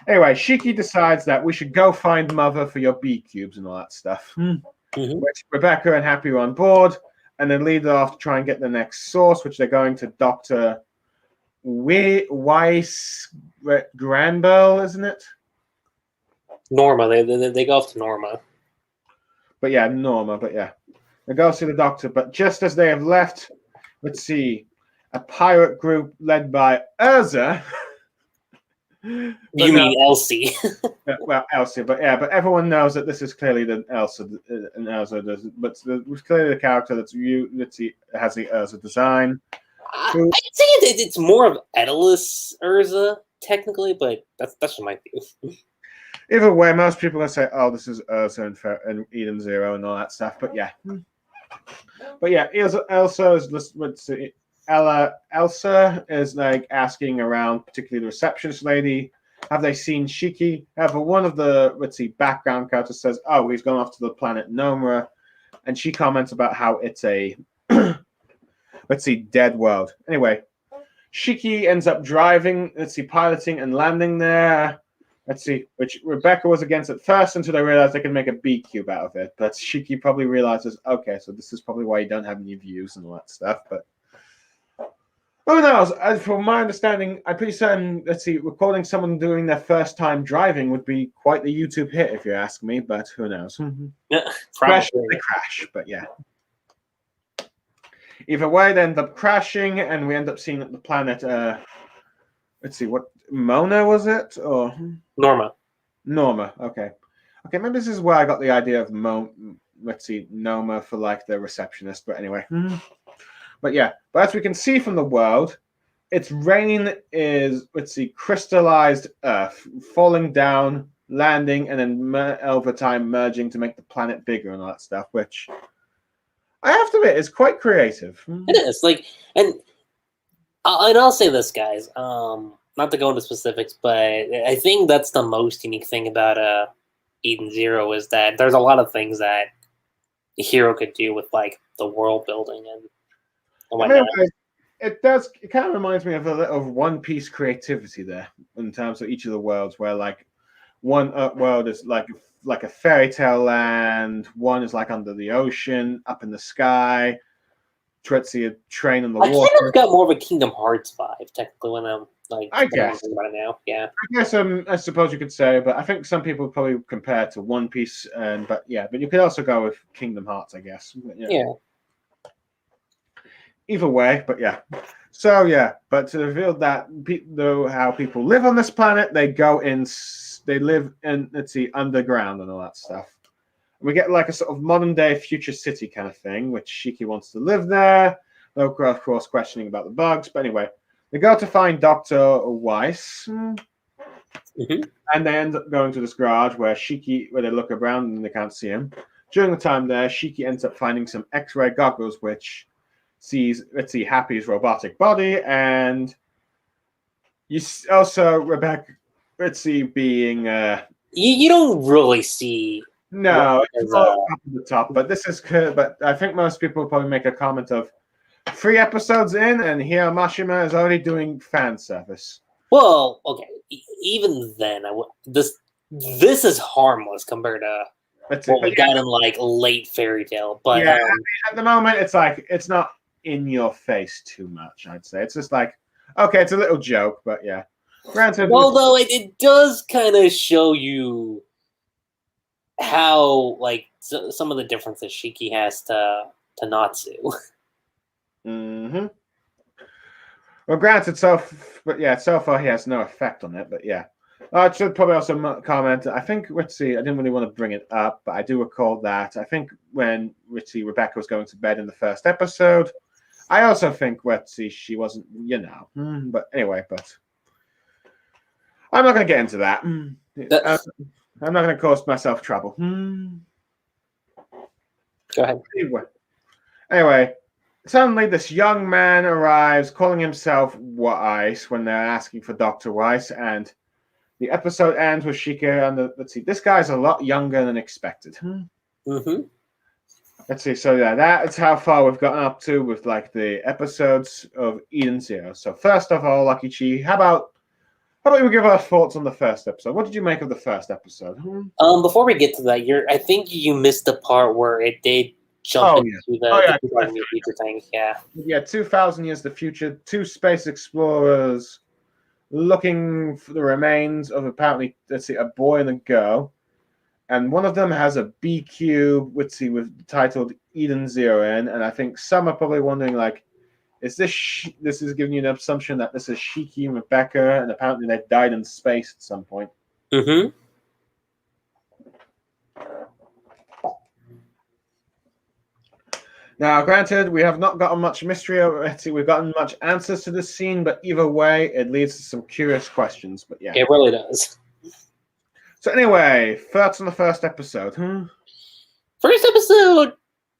Speaker 1: Anyway, Shiki decides that we should go find Mother for your B-Cubes and all that stuff, which Rebecca and Happy are on board, and then lead off to try and get the next source, which they're going to Dr. Weiss Granbell, isn't it?
Speaker 2: Norma. They go off to Norma.
Speaker 1: But yeah, Norma, but yeah. They go see the doctor, but just as they have left, a pirate group led by Urza.
Speaker 2: You mean Elsie?
Speaker 1: Well, Elsie, but everyone knows that this is clearly the Elsa, and Elsa does, but it's clearly the character has the Urza design.
Speaker 2: I'd say it's more of Edalus Urza technically, but that's just my view.
Speaker 1: Either way, most people are going to say, "Oh, this is Urza and Eden Zero and all that stuff." But yeah, Elsa is Elsa is like asking around, particularly the receptionist lady, have they seen Shiki? However, one of the background characters says, "Oh, he's gone off to the planet Nomura," and she comments about how it's a dead world. Anyway, Shiki ends up driving, piloting and landing there. Which Rebecca was against at first until they realized they can make a B-Cube out of it. But Shiki probably realizes, okay, so this is probably why you don't have any views and all that stuff. But who knows? As from my understanding, I'm pretty certain, recording someone doing their first time driving would be quite the YouTube hit, if you ask me, but who knows?
Speaker 2: Yeah,
Speaker 1: crash, but yeah. Either way, they end up crashing, and we end up seeing the planet, what, Mona was it? Or
Speaker 2: Norma,
Speaker 1: okay. Maybe this is where I got the idea of Noma for like the receptionist, but anyway. But as we can see from the world, its rain is, crystallized earth, falling down, landing, and then over time merging to make the planet bigger and all that stuff, which I have to admit is quite creative.
Speaker 2: It is, and I'll say this, guys, not to go into specifics, but I think that's the most unique thing about Eden Zero is that there's a lot of things that the hero could do with like the world building and whatnot.
Speaker 1: It kind of reminds me of a little One Piece creativity there in terms of each of the worlds, where like one world is like a fairy tale land. One is like under the ocean, up in the sky. Tretzy a train in the
Speaker 2: I
Speaker 1: water.
Speaker 2: kind of got more of a Kingdom Hearts vibe, technically, when I'm like,
Speaker 1: I
Speaker 2: when I'm
Speaker 1: guess.
Speaker 2: thinking about it now. Yeah.
Speaker 1: I guess I suppose you could say, but I think some people probably compare it to One Piece, but you could also go with Kingdom Hearts, I guess. But,
Speaker 2: Yeah.
Speaker 1: Either way, but yeah. So yeah, but to reveal that how people live on this planet, they live in underground and all that stuff. We get like a sort of modern day future city kind of thing, which Shiki wants to live there. Though of course questioning about the bugs, but anyway, they go to find Dr. Weiss.
Speaker 2: Mm-hmm.
Speaker 1: And they end up going to this garage where they look around and they can't see him. During the time there, Shiki ends up finding some X-ray goggles, which sees Happy's robotic body, and you also Rebecca being
Speaker 2: You don't really see.
Speaker 1: no,
Speaker 2: As,
Speaker 1: it's all up at the top, but this is good. But I think most people will probably make a comment of 3 episodes in, and Hiro Mashima is already doing fan service.
Speaker 2: Well, okay. Even then, this is harmless compared to what we got in like late Fairy Tale. But
Speaker 1: yeah, at the moment, it's like it's not in your face too much. I'd say it's just like okay, it's a little joke, but yeah. Granted,
Speaker 2: although it does kind of show you how like some of the differences Shiki has to Natsu.
Speaker 1: Mm-hmm. Well, granted, so far he has no effect on it, but yeah. I should probably also comment. I think I didn't really want to bring it up, but I do recall that. I think when Rebecca was going to bed in the first episode, I also think she wasn't, but anyway, but I'm not going to get into that. I'm not going to cause myself trouble.
Speaker 2: Go ahead.
Speaker 1: Anyway, suddenly this young man arrives calling himself Weiss when they're asking for Dr. Weiss, and the episode ends with Shika and this guy's a lot younger than expected.
Speaker 2: Mm-hmm.
Speaker 1: Let's see, so yeah, that's how far we've gotten up to with like the episodes of Eden Zero. So first of all, Lucky Chi, how about we give our thoughts on the first episode? What did you make of the first episode?
Speaker 2: Before we get to that, I think you missed the part where it did jump into the 2,000 year future thing.
Speaker 1: Yeah, 2,000 years the future, 2 space explorers looking for the remains of apparently, a boy and a girl. And one of them has a B cube, titled Eden Zero in, and I think some are probably wondering, like, is this is giving you an assumption that this is Shiki and Rebecca, and apparently they died in space at some point.
Speaker 2: Mm-hmm.
Speaker 1: Now, granted, we have not gotten much mystery. We've gotten much answers to this scene, but either way, it leads to some curious questions. But yeah,
Speaker 2: it really does.
Speaker 1: So anyway, thoughts on the first episode?
Speaker 2: First episode,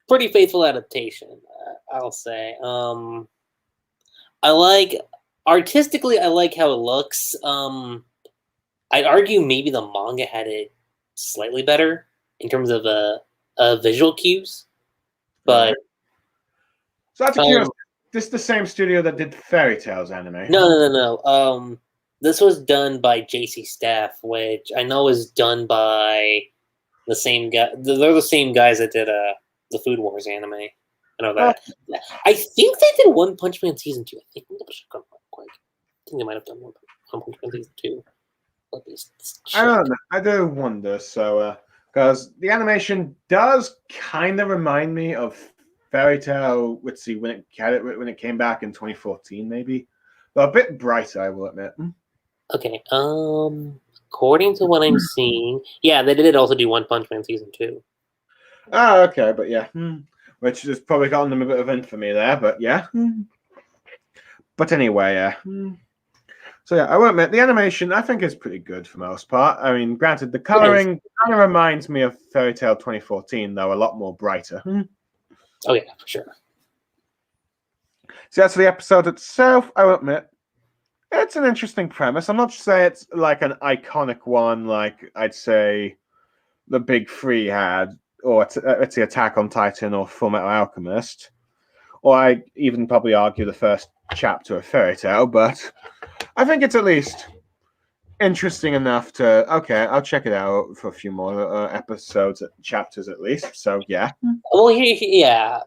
Speaker 2: pretty faithful adaptation, I'll say. Artistically, I like how it looks. I'd argue maybe the manga had it slightly better in terms of visual cues, but
Speaker 1: so that's a curious. This is the same studio that did Fairy Tales anime.
Speaker 2: No. This was done by JC Staff, which I know is done by the same guy. They're the same guys that did the Food Wars anime. I know that. I think they did One Punch Man season 2. I think quick. I think they might have done One Punch Man season 2.
Speaker 1: I don't know. I do wonder. So, because the animation does kind of remind me of Fairy Tale. Let's see, when it came back in 2014, maybe, but a bit brighter, I will admit.
Speaker 2: Okay. According to what I'm seeing, yeah, they did also do One Punch Man season 2.
Speaker 1: Oh, okay, but yeah, which has probably gotten them a bit of infamy there, but yeah. But anyway, yeah. So yeah, I will admit the animation I think is pretty good for the most part. I mean, granted, the coloring kind of reminds me of Fairy Tale 2014, though a lot more brighter.
Speaker 2: Oh yeah, for sure.
Speaker 1: So that's the episode itself. I will admit it's an interesting premise. I'm not saying it's like an iconic one, like I'd say the Big Three had, or it's the Attack on Titan or Full Metal Alchemist, or I even probably argue the first chapter of Fairy Tale. But I think it's at least interesting enough to I'll check it out for a few more episodes, chapters at least. So yeah.
Speaker 2: Well, yeah.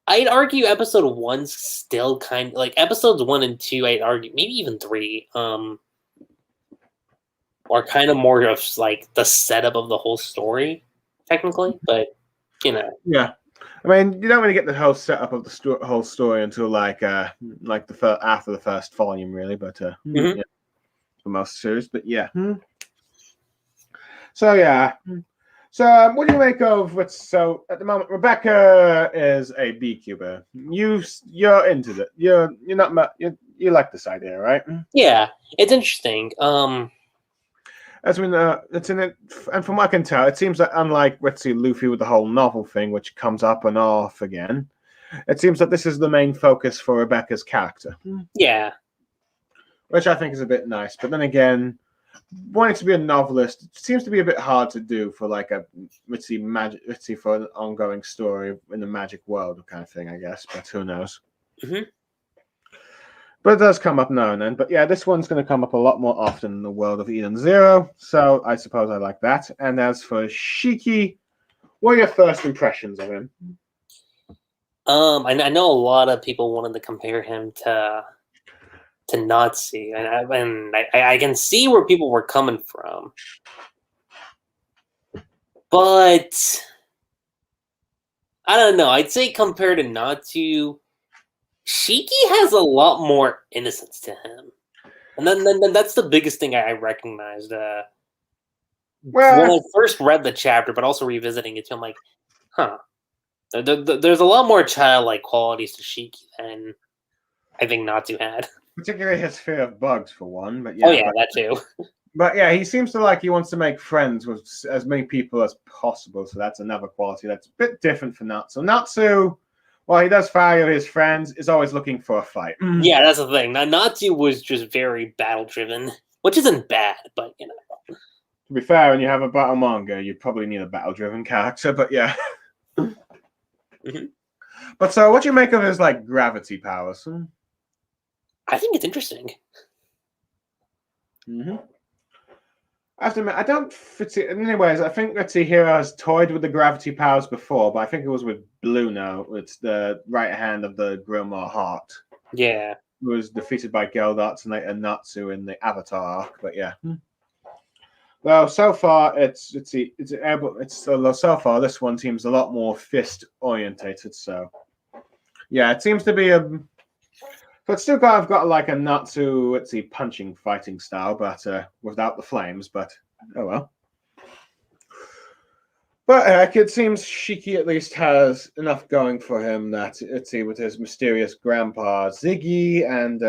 Speaker 2: I'd argue episode 1's still kind of like episodes 1 and 2. I'd argue maybe even 3. Are kind of more of like the setup of the whole story, technically. But
Speaker 1: Yeah. I mean, you don't really get the whole setup of the whole story until like the after the first volume, really. But yeah, for most series. But yeah. So yeah. So what do you make of what's so at the moment? Rebecca is a beekeeper. You're into it. You're not you like this idea, right?
Speaker 2: Yeah, it's interesting.
Speaker 1: As we know, it's in it, and from what I can tell, it seems that unlike let's see Luffy with the whole novel thing, which comes up and off again, it seems that this is the main focus for Rebecca's character.
Speaker 2: Yeah,
Speaker 1: which I think is a bit nice. But then again, wanting to be a novelist it seems to be a bit hard to do for like a for an ongoing story in the magic world kind of thing, I guess. But who knows? But it does come up now and then. But yeah, this one's going to come up a lot more often in the world of Eden Zero. So I suppose I like that. And as for Shiki, what are your first impressions of him?
Speaker 2: I know a lot of people wanted to compare him to Natsu, and I can see where people were coming from, but I don't know. I'd say compared to Natsu, Shiki has a lot more innocence to him, and then that's the biggest thing I recognized when I first read the chapter, but also revisiting it too. I'm like, huh. There's a lot more childlike qualities to Shiki than I think Natsu had.
Speaker 1: Particularly his fear of bugs, for one. But yeah,
Speaker 2: that too.
Speaker 1: But yeah, he seems to he wants to make friends with as many people as possible. So that's another quality that's a bit different for Natsu. Natsu, while he does value his friends, is always looking for a fight.
Speaker 2: Yeah, that's the thing. Now, Natsu was just very battle-driven, which isn't bad, but
Speaker 1: To be fair, when you have a battle manga, you probably need a battle-driven character. But yeah. But so, what do you make of his gravity powers?
Speaker 2: I think it's interesting.
Speaker 1: I have to admit, I don't fit it. Anyways, I think Hiro has toyed with the gravity powers before, but I think it was with Blue Note. It's the right hand of the Grimoire Heart.
Speaker 2: Yeah.
Speaker 1: Who was defeated by Geldart and later Natsu in the Avatar arc. But yeah. Well, so far so far this one seems a lot more fist orientated. So yeah, it seems to be so it's still kind of got like a Natsu, punching fighting style, but without the flames. But oh well. But it seems Shiki at least has enough going for him that with his mysterious grandpa Ziggy and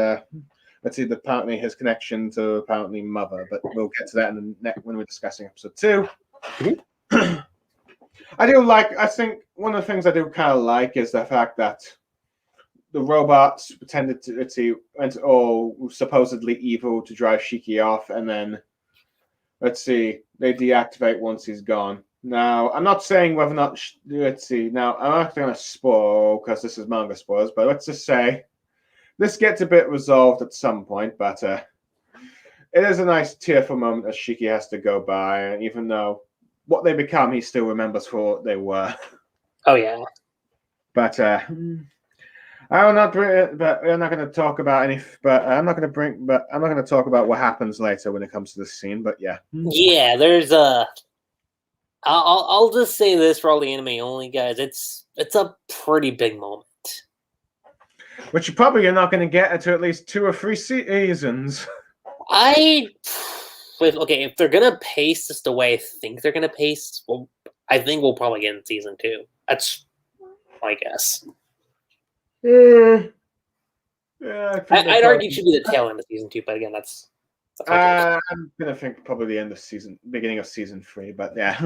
Speaker 1: apparently his connection to apparently Mother. But we'll get to that in the next when we're discussing episode 2. I think one of the things I do kind of like is the fact that the robots pretended to went all supposedly evil to drive Shiki off, and then they deactivate once he's gone. Now, I'm not saying whether or not Now, I'm not going to spoil because this is manga spoilers, but let's just say this gets a bit resolved at some point. But it is a nice tearful moment as Shiki has to go by, and even though what they become, he still remembers for what they were.
Speaker 2: Oh yeah.
Speaker 1: But I'm not going to talk about any. But I'm not going to talk about what happens later when it comes to this scene. But yeah.
Speaker 2: Yeah, there's I'll just say this for all the anime only guys. It's a pretty big moment.
Speaker 1: Which you're not going to get until at least 2 or 3 seasons.
Speaker 2: If they're gonna pace this the way I think they're gonna pace, well, I think we'll probably get in season 2. That's my guess.
Speaker 1: Yeah,
Speaker 2: I'd argue it should be the tail end of season 2, but again, that's
Speaker 1: I'm gonna think probably the beginning of season 3, but yeah.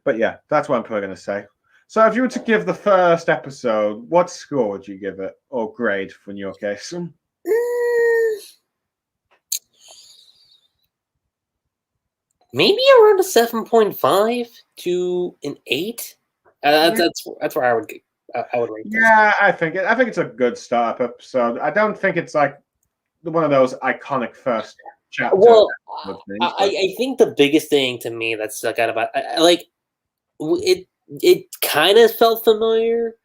Speaker 1: But yeah, that's what I'm probably gonna say. So if you were to give the first episode, what score would you give it, or grade in your case?
Speaker 2: Maybe around a 7.5 to an 8. That's where I would rate this.
Speaker 1: Yeah, I think it's a good startup episode. I don't think it's one of those iconic first chapter.
Speaker 2: Well,
Speaker 1: things,
Speaker 2: I think the biggest thing to me that stuck out about it kind of felt familiar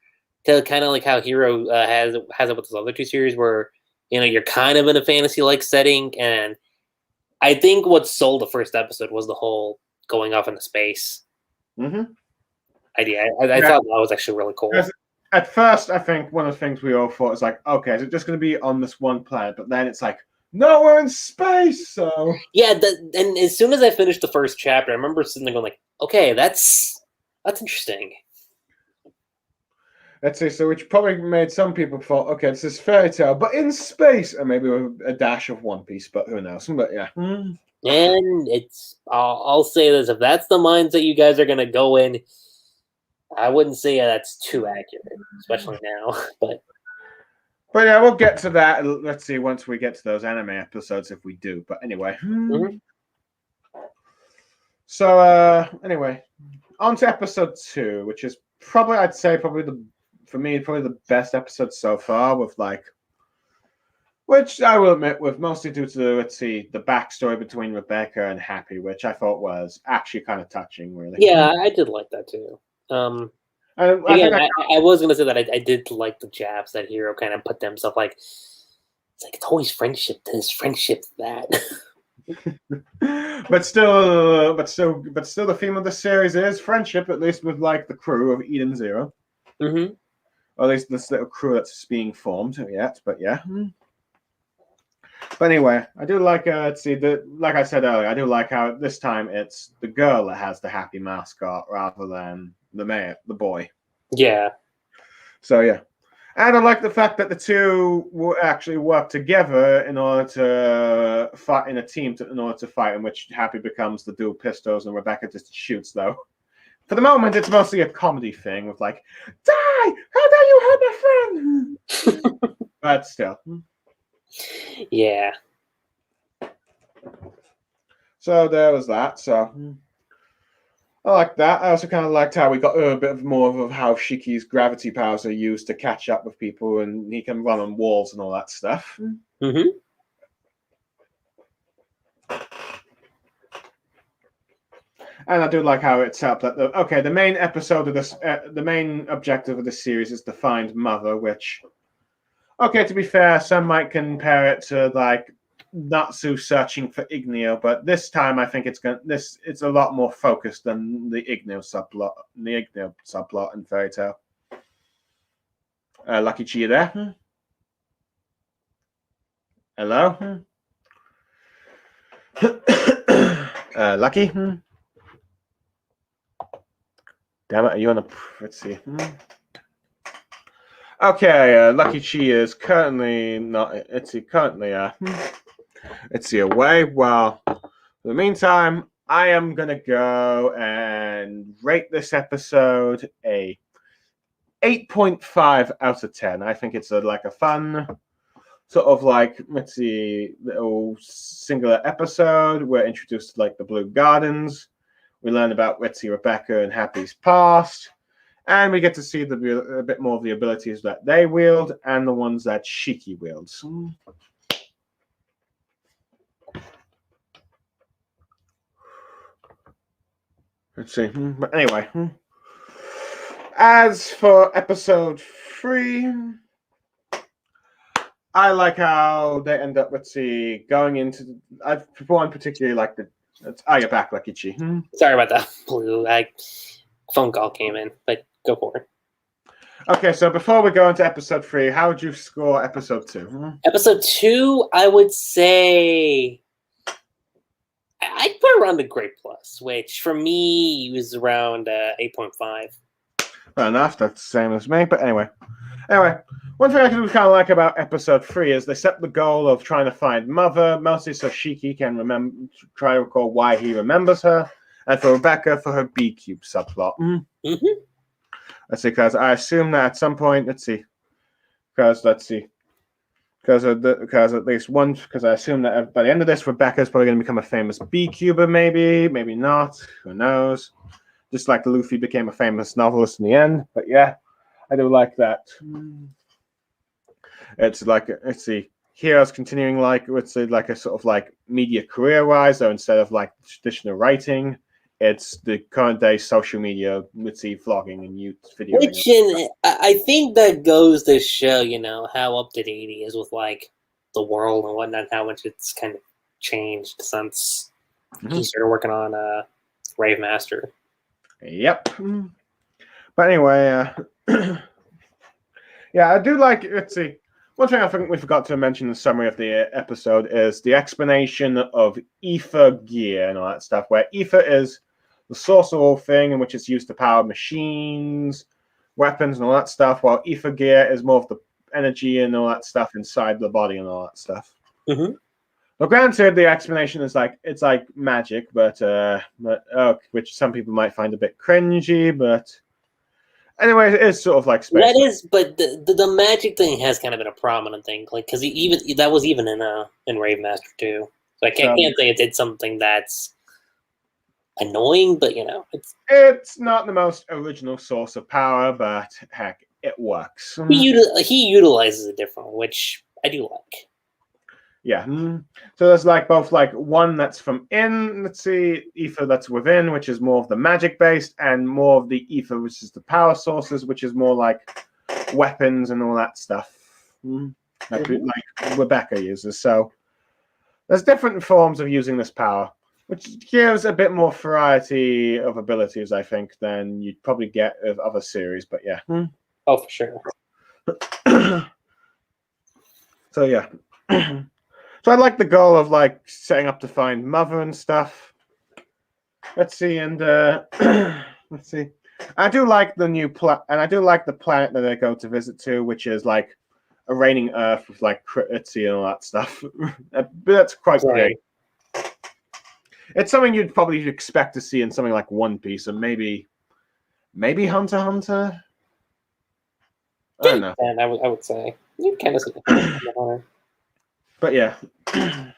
Speaker 2: to kind of like how Hiro has it with his other two series, where you're kind of in a fantasy-like setting, and I think what sold the first episode was the whole going off into space idea. I thought that was actually really cool.
Speaker 1: At first, I think one of the things we all thought is like, okay, is it just going to be on this one planet? But then it's like, no, we're in space. So
Speaker 2: yeah, and as soon as I finished the first chapter, I remember sitting there going like, okay, that's interesting.
Speaker 1: Let's see. So which probably made some people thought, okay, this is fairy tale, but in space, and maybe with a dash of One Piece, but who knows? But yeah.
Speaker 2: And I'll say this: if that's the mindset you guys are going to go in, I wouldn't say that's too accurate, especially now. But
Speaker 1: yeah, we'll get to that. Let's see once we get to those anime episodes, if we do. But anyway. So anyway, on to episode 2, which is probably, I'd say, probably the best episode so far, with which I will admit, with mostly due to the backstory between Rebecca and Happy, which I thought was actually kind of touching, really.
Speaker 2: Yeah, I did like that too. I was gonna say that I did like the jabs that Hiro kind of put himself like. It's always friendship this, friendship that.
Speaker 1: but still, the theme of the series is friendship, at least with the crew of Eden Zero. Or at least this little crew that's being formed yet. But yeah. But anyway, I do like like I said earlier, I do like how this time it's the girl that has the Happy mascot rather than the boy.
Speaker 2: Yeah.
Speaker 1: So yeah. And I like the fact that the two will actually work together in order to fight in a team, in order to fight, in which Happy becomes the dual pistols and Rebecca just shoots, though. For the moment, it's mostly a comedy thing with die! How dare you hurt my friend? But still.
Speaker 2: Yeah.
Speaker 1: So there was that, so... I like that. I also kind of liked how we got a bit more of how Shiki's gravity powers are used to catch up with people, and he can run on walls and all that stuff. And I do like how it's set up that the main episode of this, the main objective of this series is to find Mother, which, to be fair, some might compare it to Natsu searching for Igneo, but this time I think it's a lot more focused than the Igneo subplot in Fairy Tail. Lucky Chi, you there? Hello? Lucky? Damn it, are you on the... Let's see. Okay, Lucky Chi is currently not... It's away. Well, in the meantime, I am going to go and rate this episode a 8.5 out of 10. I think it's a fun sort of little singular episode. We're introduced to the Blue Gardens. We learn about Rebecca and Happy's past. And we get to see a bit more of the abilities that they wield and the ones that Shiki wields. Let's see. But anyway, as for episode 3, I like how they end up, going into... one particularly like the... you're back, Lucky Chi.
Speaker 2: Sorry about that, Blue. Phone call came in, but go for it.
Speaker 1: Okay, so before we go into episode 3, how would you score episode 2?
Speaker 2: Episode 2, I would say... I'd put around a grade plus, which for me was around 8.5.
Speaker 1: Fair enough, that's the same as me, but anyway, one thing I do kind of like about episode 3 is they set the goal of trying to find Mother, mostly so Shiki can try to recall why he remembers her, and for Rebecca for her B-Cube subplot. Let's see, because I assume that at some point, because at least one, because I assume that by the end of this, Rebecca's probably going to become a famous B-Cuber, maybe not, who knows. Just like Luffy became a famous novelist in the end, but yeah, I do like that. It's Hiro's continuing like let's say like a sort of like media career wise, so instead of like traditional writing, it's the current day social media, let's see, vlogging and youth videoing.
Speaker 2: Which I think that goes to show, how up to date he is with like the world and whatnot, how much it's kind of changed since he started working on Rave Master.
Speaker 1: Yep. But anyway, yeah, I do like. Let's see. One thing I think we forgot to mention in the summary of the episode is the explanation of ether gear and all that stuff, where ether is the source of all thing in which it's used to power machines, weapons, and all that stuff, while ether gear is more of the energy and all that stuff inside the body and all that stuff.
Speaker 2: Mm-hmm.
Speaker 1: Well, granted, the explanation is like it's like magic, but which some people might find a bit cringy, but anyway, it is sort of like space.
Speaker 2: That is, but the magic thing has kind of been a prominent thing, like because that was even in Rave Master too. So I can't say it did something that's annoying, but
Speaker 1: it's not the most original source of power, but heck, it works.
Speaker 2: He utilizes it differently, which I do like.
Speaker 1: Yeah. So there's like both like one that's from let's see, ether that's within, which is more of the magic based, and more of the ether, which is the power sources, which is more like weapons and all that stuff. Like Rebecca uses. So there's different forms of using this power, which gives a bit more variety of abilities, I think, than you'd probably get with other series. But yeah.
Speaker 2: Oh, for sure.
Speaker 1: So yeah. So I like the goal of like setting up to find Mother and stuff. Let's see, and let's see. I do like the new and I do like the planet that they go to visit to, which is like a raining Earth with like Critzy and all that stuff. But that's quite great. It's something you'd probably expect to see in something like One Piece, and maybe Hunter x Hunter. I don't know.
Speaker 2: And I would say you kind of see Hunter.
Speaker 1: But yeah. I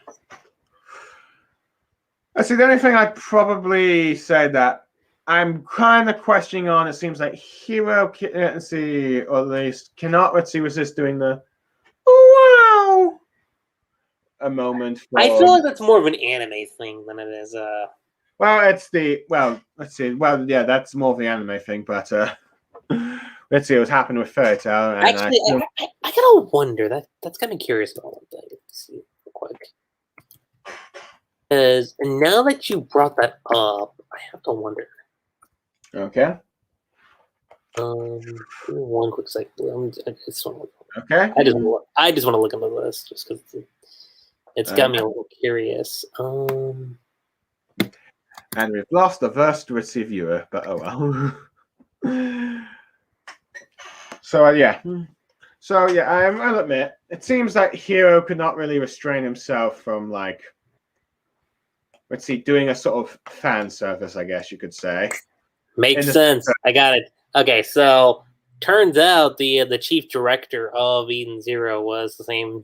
Speaker 1: see. The only thing I'd probably say that I'm kind of questioning on, it seems like Hiro, let's see, or at least cannot, let's see, resist doing the wow a moment.
Speaker 2: I feel like that's more of an anime thing than it is.
Speaker 1: Well, it's let's see. Well, yeah, that's more of the anime thing, but let's see, it was happening with Fairy Tail.
Speaker 2: Actually, I gotta wonder. That's kind of curious about one thing. Let's see real quick. Because now that you brought that up, I have to wonder.
Speaker 1: Okay.
Speaker 2: One quick second.
Speaker 1: Okay.
Speaker 2: I just want to look into this just because it's got me a little curious.
Speaker 1: And we've lost the first receiver, but oh well. So yeah. So yeah, I'll admit, it seems like Hiro could not really restrain himself from like, let's see, doing a sort of fan service, I guess you could say.
Speaker 2: Makes sense. I got it. Okay, so turns out the chief director of Eden Zero was the same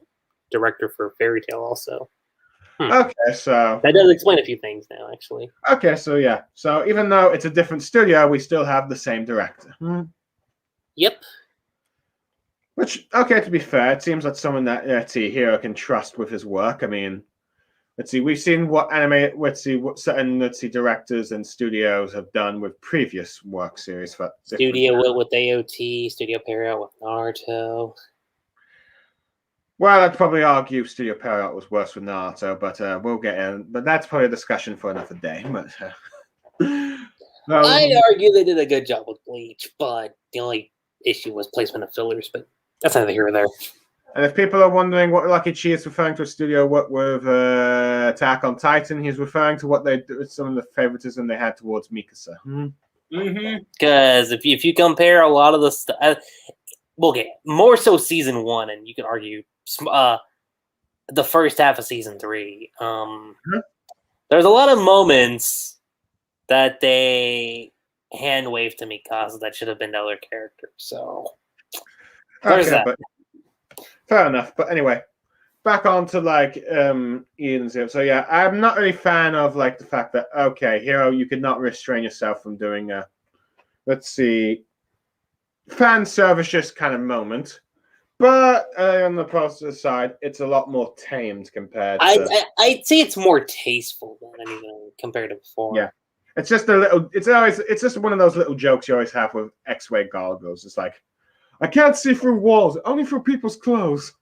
Speaker 2: director for Fairy Tail also.
Speaker 1: Okay, so
Speaker 2: that does explain a few things now, actually.
Speaker 1: Okay, so yeah. So even though it's a different studio, we still have the same director.
Speaker 2: Yep.
Speaker 1: Which, okay, to be fair, it seems like someone that Hiro can trust with his work. I mean, let's see, we've seen what certain directors and studios have done with previous work series for
Speaker 2: Studio with AOT, Studio Period with Naruto.
Speaker 1: Well, I'd probably argue Studio Period was worse with Naruto, but we'll get in. But that's probably a discussion for another day. But
Speaker 2: I'd argue they did a good job with Bleach, but the only issue was placement of fillers. But that's neither here or there.
Speaker 1: And if people are wondering what Lucky Chi is referring to, a studio work with Attack on Titan, he's referring to what they do, some of the favoritism they had towards Mikasa.
Speaker 2: Because if you compare a lot of the stuff, more so season 1, and you can argue the first half of season 3. There's a lot of moments that they hand waved to Mikasa that should have been to other characters. So there's that.
Speaker 1: But fair enough. But anyway, back on to like Eden Zero. So yeah, I'm not really a fan of like the fact that Hiro, you could not restrain yourself from doing a, let's see, fan service kind of moment. But on the positive side, it's a lot more tamed compared to.
Speaker 2: I'd say it's more tasteful than anything compared to before.
Speaker 1: Yeah. It's just a little. It's just one of those little jokes you always have with X-ray goggles. It's like, I can't see through walls, only through people's clothes.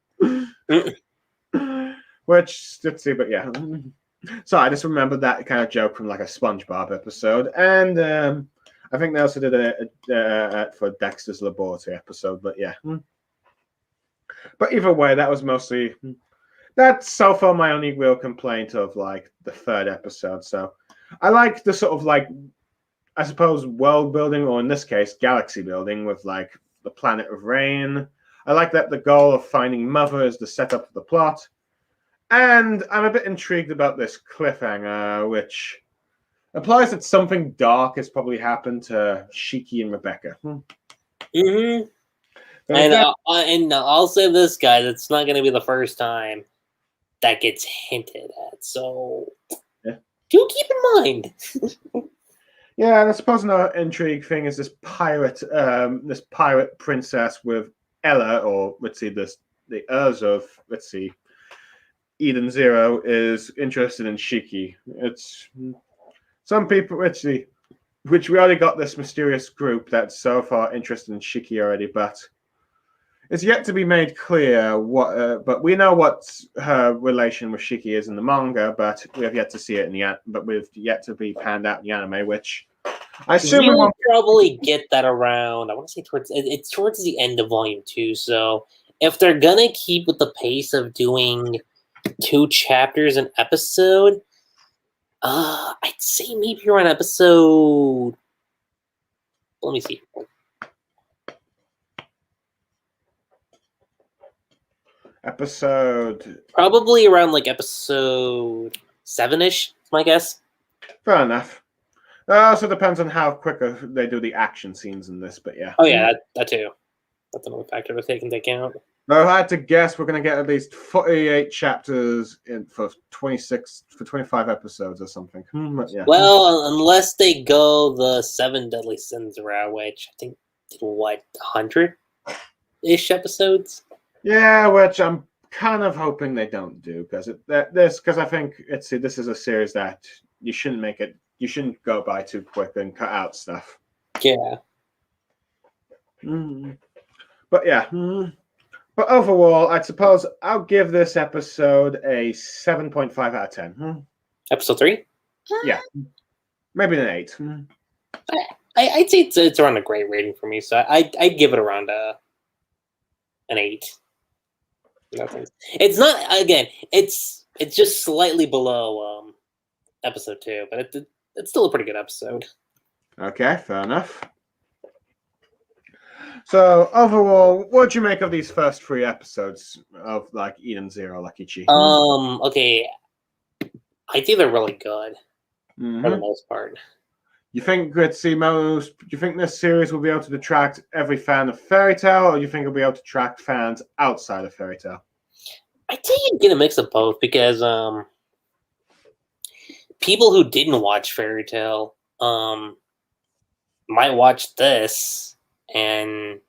Speaker 1: Which, let's see, but yeah. So I just remembered that kind of joke from like a SpongeBob episode, and I think they also did it for Dexter's Laboratory episode. But yeah. But either way, that was mostly. That's so far my only real complaint of like the third episode. So I like the sort of like, I suppose, world building, or in this case, galaxy building with like the planet of rain. I like that the goal of finding Mother is the setup of the plot. And I'm a bit intrigued about this cliffhanger, which implies that something dark has probably happened to Shiki and Rebecca.
Speaker 2: Mm-hmm. And I'll say this, guys, it's not going to be the first time that gets hinted at. So do keep in mind.
Speaker 1: Yeah, and I suppose another intrigue thing is this pirate princess with Ella, or let's see, the Urza of, let's see, Eden Zero is interested in Shiki. It's some people, which we already got this mysterious group that's so far interested in Shiki already, but it's yet to be made clear what. But we know what her relation with Shiki is in the manga, but we have yet to see it but we've yet to be panned out in the anime, which I assume we
Speaker 2: You'll
Speaker 1: won't
Speaker 2: probably get that around. I want to say it's towards the end of volume 2. So if they're gonna keep with the pace of doing 2 chapters an episode, I'd say maybe around episode. Let me see. Probably around like episode 7-ish, my guess.
Speaker 1: Fair enough. It also depends on how quick they do the action scenes in this, but yeah.
Speaker 2: Oh yeah, that too. That's another factor to take into account.
Speaker 1: Well, if I had to guess, we're going to get at least 48 chapters for 25 episodes or something. Yeah.
Speaker 2: Well, unless they go the 7 Deadly Sins route, which I think did 100-ish episodes.
Speaker 1: Yeah, which I'm kind of hoping they don't do, because I think this is a series that you shouldn't go by too quick and cut out stuff.
Speaker 2: Yeah.
Speaker 1: But yeah. But overall, I suppose I'll give this episode a 7.5 out of 10.
Speaker 2: Episode 3?
Speaker 1: Yeah. Maybe an 8.
Speaker 2: I'd say it's around a great rating for me, so I'd give it around an 8. It's not, again, it's just slightly below episode 2, but it's still a pretty good episode.
Speaker 1: Okay, fair enough. So overall, what do you make of these first 3 episodes of like Eden Zero, Lucky Chi?
Speaker 2: Okay, I think they're really good for the most part.
Speaker 1: You think this series will be able to attract every fan of Fairy Tail, or do you think it'll be able to attract fans outside of Fairy Tail?
Speaker 2: I think you get a mix of both, because people who didn't watch Fairy Tail might watch this and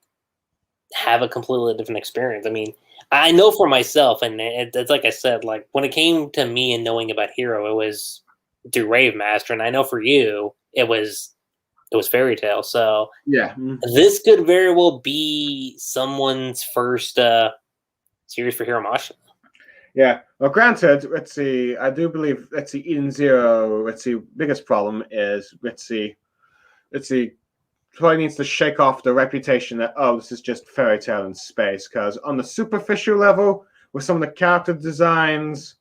Speaker 2: have a completely different experience. I mean, I know for myself, and it's like I said, like when it came to me and knowing about Hiro, it was through Rave Master, and I know for you, it was Fairy Tail. So
Speaker 1: yeah,
Speaker 2: this could very well be someone's first series for Hiro Mashima.
Speaker 1: Yeah. Well, granted, let's see. I do believe Eden Zero. Biggest problem is probably needs to shake off the reputation that this is just Fairy Tail in space, because on the superficial level, with some of the character designs,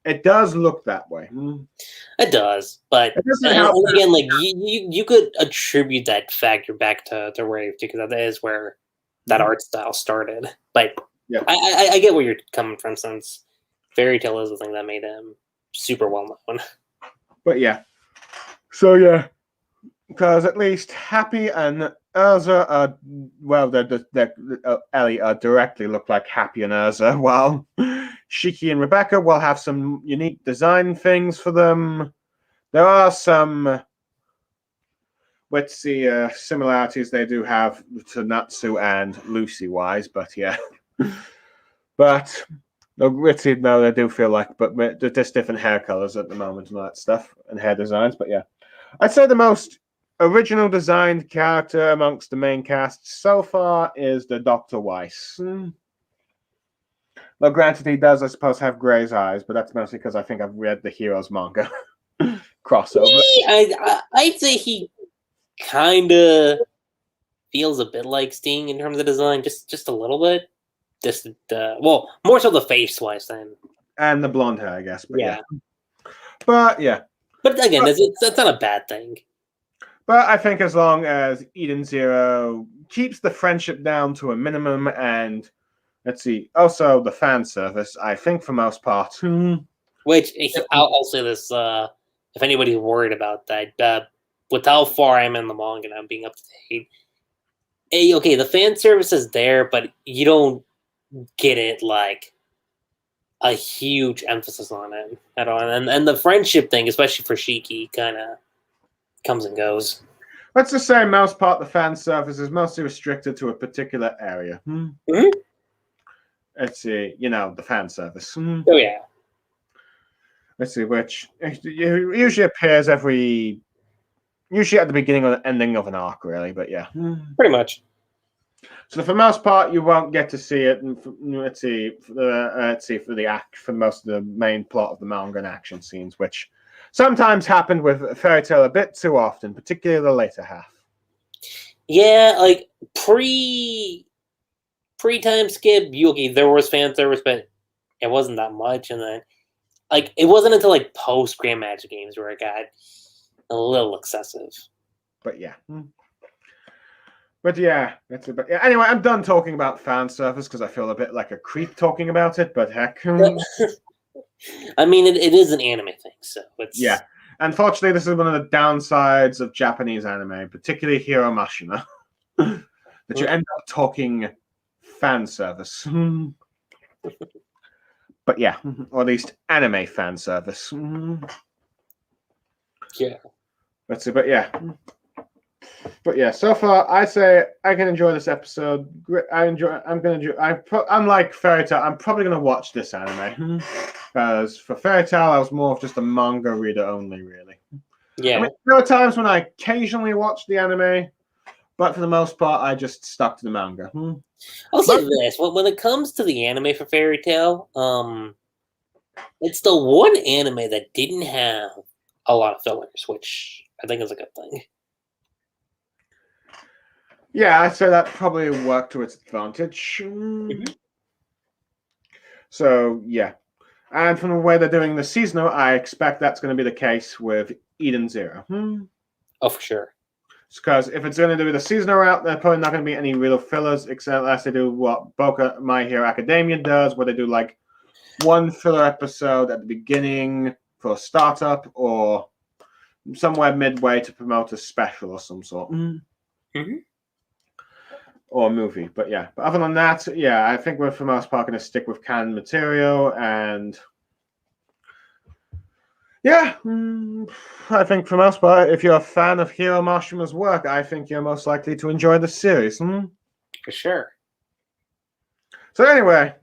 Speaker 1: it does look that way.
Speaker 2: It does, but again, like you could attribute that factor back to Rave, because that is where that art style started. But yeah, I get where you're coming from, since Fairy Tail is the thing that made him super well known.
Speaker 1: But yeah, so yeah. Because at least Happy and Urza Ellie directly look like Happy and Urza, while Shiki and Rebecca will have some unique design things for them. There are some, similarities they do have to Natsu and Lucy-wise, but yeah. But let's see, no, they do feel like, but there's just different hair colors at the moment and all that stuff, and hair designs. But yeah, I'd say the most original designed character amongst the main cast so far is the Dr. Weiss. Well, granted, he does, I suppose, have Gray's eyes, but that's mostly because I think I've read the Heroes manga crossover.
Speaker 2: I'd say he kind of feels a bit like Sting in terms of design, just a little bit. Just well, more so the face wise than
Speaker 1: And the blonde hair, I guess. But
Speaker 2: yeah.
Speaker 1: But yeah.
Speaker 2: But again, that's not a bad thing.
Speaker 1: But I think as long as Eden Zero keeps the friendship down to a minimum, and let's see, also the fan service, I think for most part.
Speaker 2: Which I'll say this: if anybody's worried about that, with how far I'm in the manga and I'm being up to date, okay, the fan service is there, but you don't get it like a huge emphasis on it at all. And the friendship thing, especially for Shiki, kind of comes and goes.
Speaker 1: Let's just say most part the fan service is mostly restricted to a particular area.
Speaker 2: Mm-hmm.
Speaker 1: Let's see, the fan service.
Speaker 2: Oh yeah.
Speaker 1: Let's see, which usually appears usually at the beginning or the ending of an arc, really. But yeah,
Speaker 2: pretty much.
Speaker 1: So for the most part, you won't get to see it. And let's see, for most of the main plot of the manga and action scenes, which sometimes happened with Fairy Tail a bit too often, particularly the later half.
Speaker 2: Yeah, like pre time skip, there was fan service, but it wasn't that much. And then, like, it wasn't until like post Grand Magic Games where it got a little excessive.
Speaker 1: But yeah. But yeah, that's it. But yeah, anyway, I'm done talking about fan service because I feel a bit like a creep talking about it. But heck,
Speaker 2: I mean, it is an anime thing, so it's
Speaker 1: yeah. Unfortunately, this is one of the downsides of Japanese anime, particularly Hiro Mashima, that you end up talking fan service. But yeah, or at least anime fan service.
Speaker 2: Yeah.
Speaker 1: Let's see, but yeah. But yeah, so far I say I can enjoy this episode. Unlike Fairy Tail, I'm probably gonna watch this anime because for Fairy Tail I was more of just a manga reader only, really.
Speaker 2: Yeah.
Speaker 1: I mean, there are times when I occasionally watch the anime, but for the most part I just stuck to the manga.
Speaker 2: I'll say this: when it comes to the anime for Fairy Tail, it's the one anime that didn't have a lot of fillers, which I think is a good thing.
Speaker 1: Yeah, I'd say that probably worked to its advantage. So, yeah. And from the way they're doing the seasonal, I expect that's going to be the case with Eden Zero.
Speaker 2: Oh, for sure.
Speaker 1: Because if it's going to do the seasonal route, there's probably not going to be any real fillers, except unless they do what Boca My Hero Academia does, where they do like one filler episode at the beginning for a startup, or somewhere midway to promote a special or some sort. Or a movie. But yeah, but other than that, yeah, I think we're for the most part going to stick with canned material. And yeah, I think for the most part, if you're a fan of Hiro Mashima's work, I think you're most likely to enjoy the series.
Speaker 2: For sure.
Speaker 1: So anyway,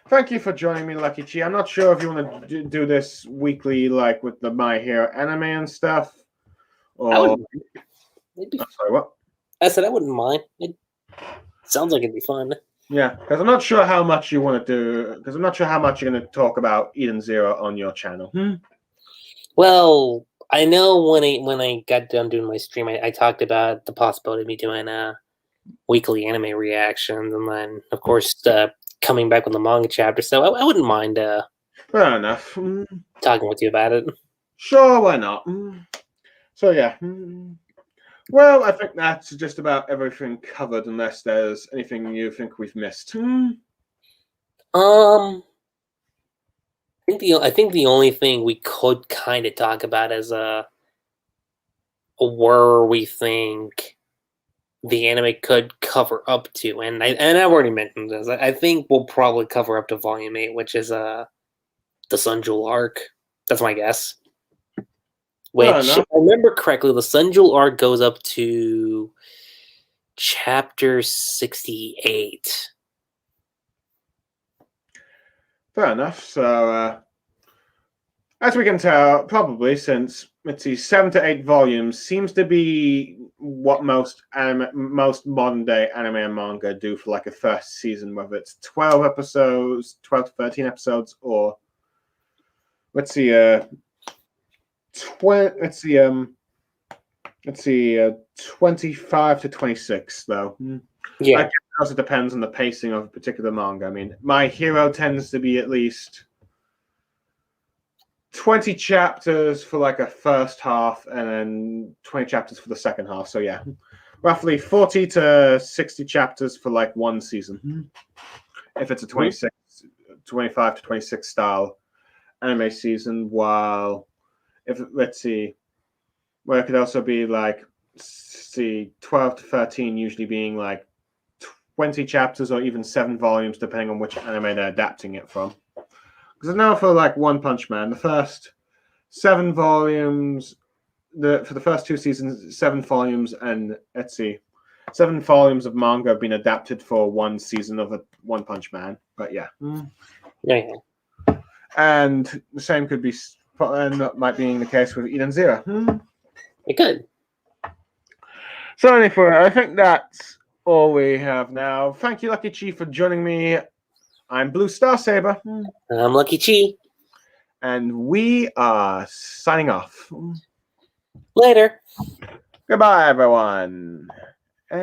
Speaker 1: thank you for joining me, Lucky Chi. I'm not sure if you want to do this weekly, like with the My Hero anime and stuff. Or sorry, what?
Speaker 2: I said I wouldn't mind. It sounds like it'd be fun.
Speaker 1: Yeah, because I'm not sure how much you want to do. Because I'm not sure how much you're going to talk about Eden Zero on your channel.
Speaker 2: Well, I know when I got done doing my stream, I talked about the possibility of me doing weekly anime reactions, and then of course coming back with the manga chapter. So I wouldn't mind.
Speaker 1: Fair enough.
Speaker 2: Talking with you about it.
Speaker 1: Sure, why not? So yeah. Well, I think that's just about everything covered, unless there's anything you think we've missed.
Speaker 2: I think the only thing we could kind of talk about is where we think the anime could cover up to, and I've already mentioned this. I think we'll probably cover up to Volume 8, which is the Sun Jewel arc. That's my guess. Which, if I remember correctly, the Sun Jewel arc goes up to chapter 68.
Speaker 1: Fair enough. So, as we can tell, probably since let's see, 7 to 8 volumes seems to be what most modern day anime and manga do for like a first season, whether it's 12 episodes, 12 to 13 episodes, or let's see, 25 to 26 though.
Speaker 2: Yeah.
Speaker 1: It also depends on the pacing of a particular manga. I mean, My Hero tends to be at least 20 chapters for like a first half and then 20 chapters for the second half. So yeah, roughly 40 to 60 chapters for like one season. If it's a 25 to 26 style anime season, while if let's see, where it could also be like 12 to 13 usually being like 20 chapters or even 7 volumes depending on which anime they're adapting it from. Because now for like One Punch Man, the first 7 volumes, for the first 2 seasons, 7 volumes, and let's see, 7 volumes of manga have been adapted for 1 season of a One Punch Man. But yeah.
Speaker 2: Yeah.
Speaker 1: And the same could be, and that might be the case with Eden Zero.
Speaker 2: It could.
Speaker 1: So anyway, I think that's all we have now. Thank you, Lucky Chief, for joining me. I'm Blue Star Saber.
Speaker 2: I'm Lucky Chi.
Speaker 1: And we are signing off.
Speaker 2: Later.
Speaker 1: Goodbye, everyone.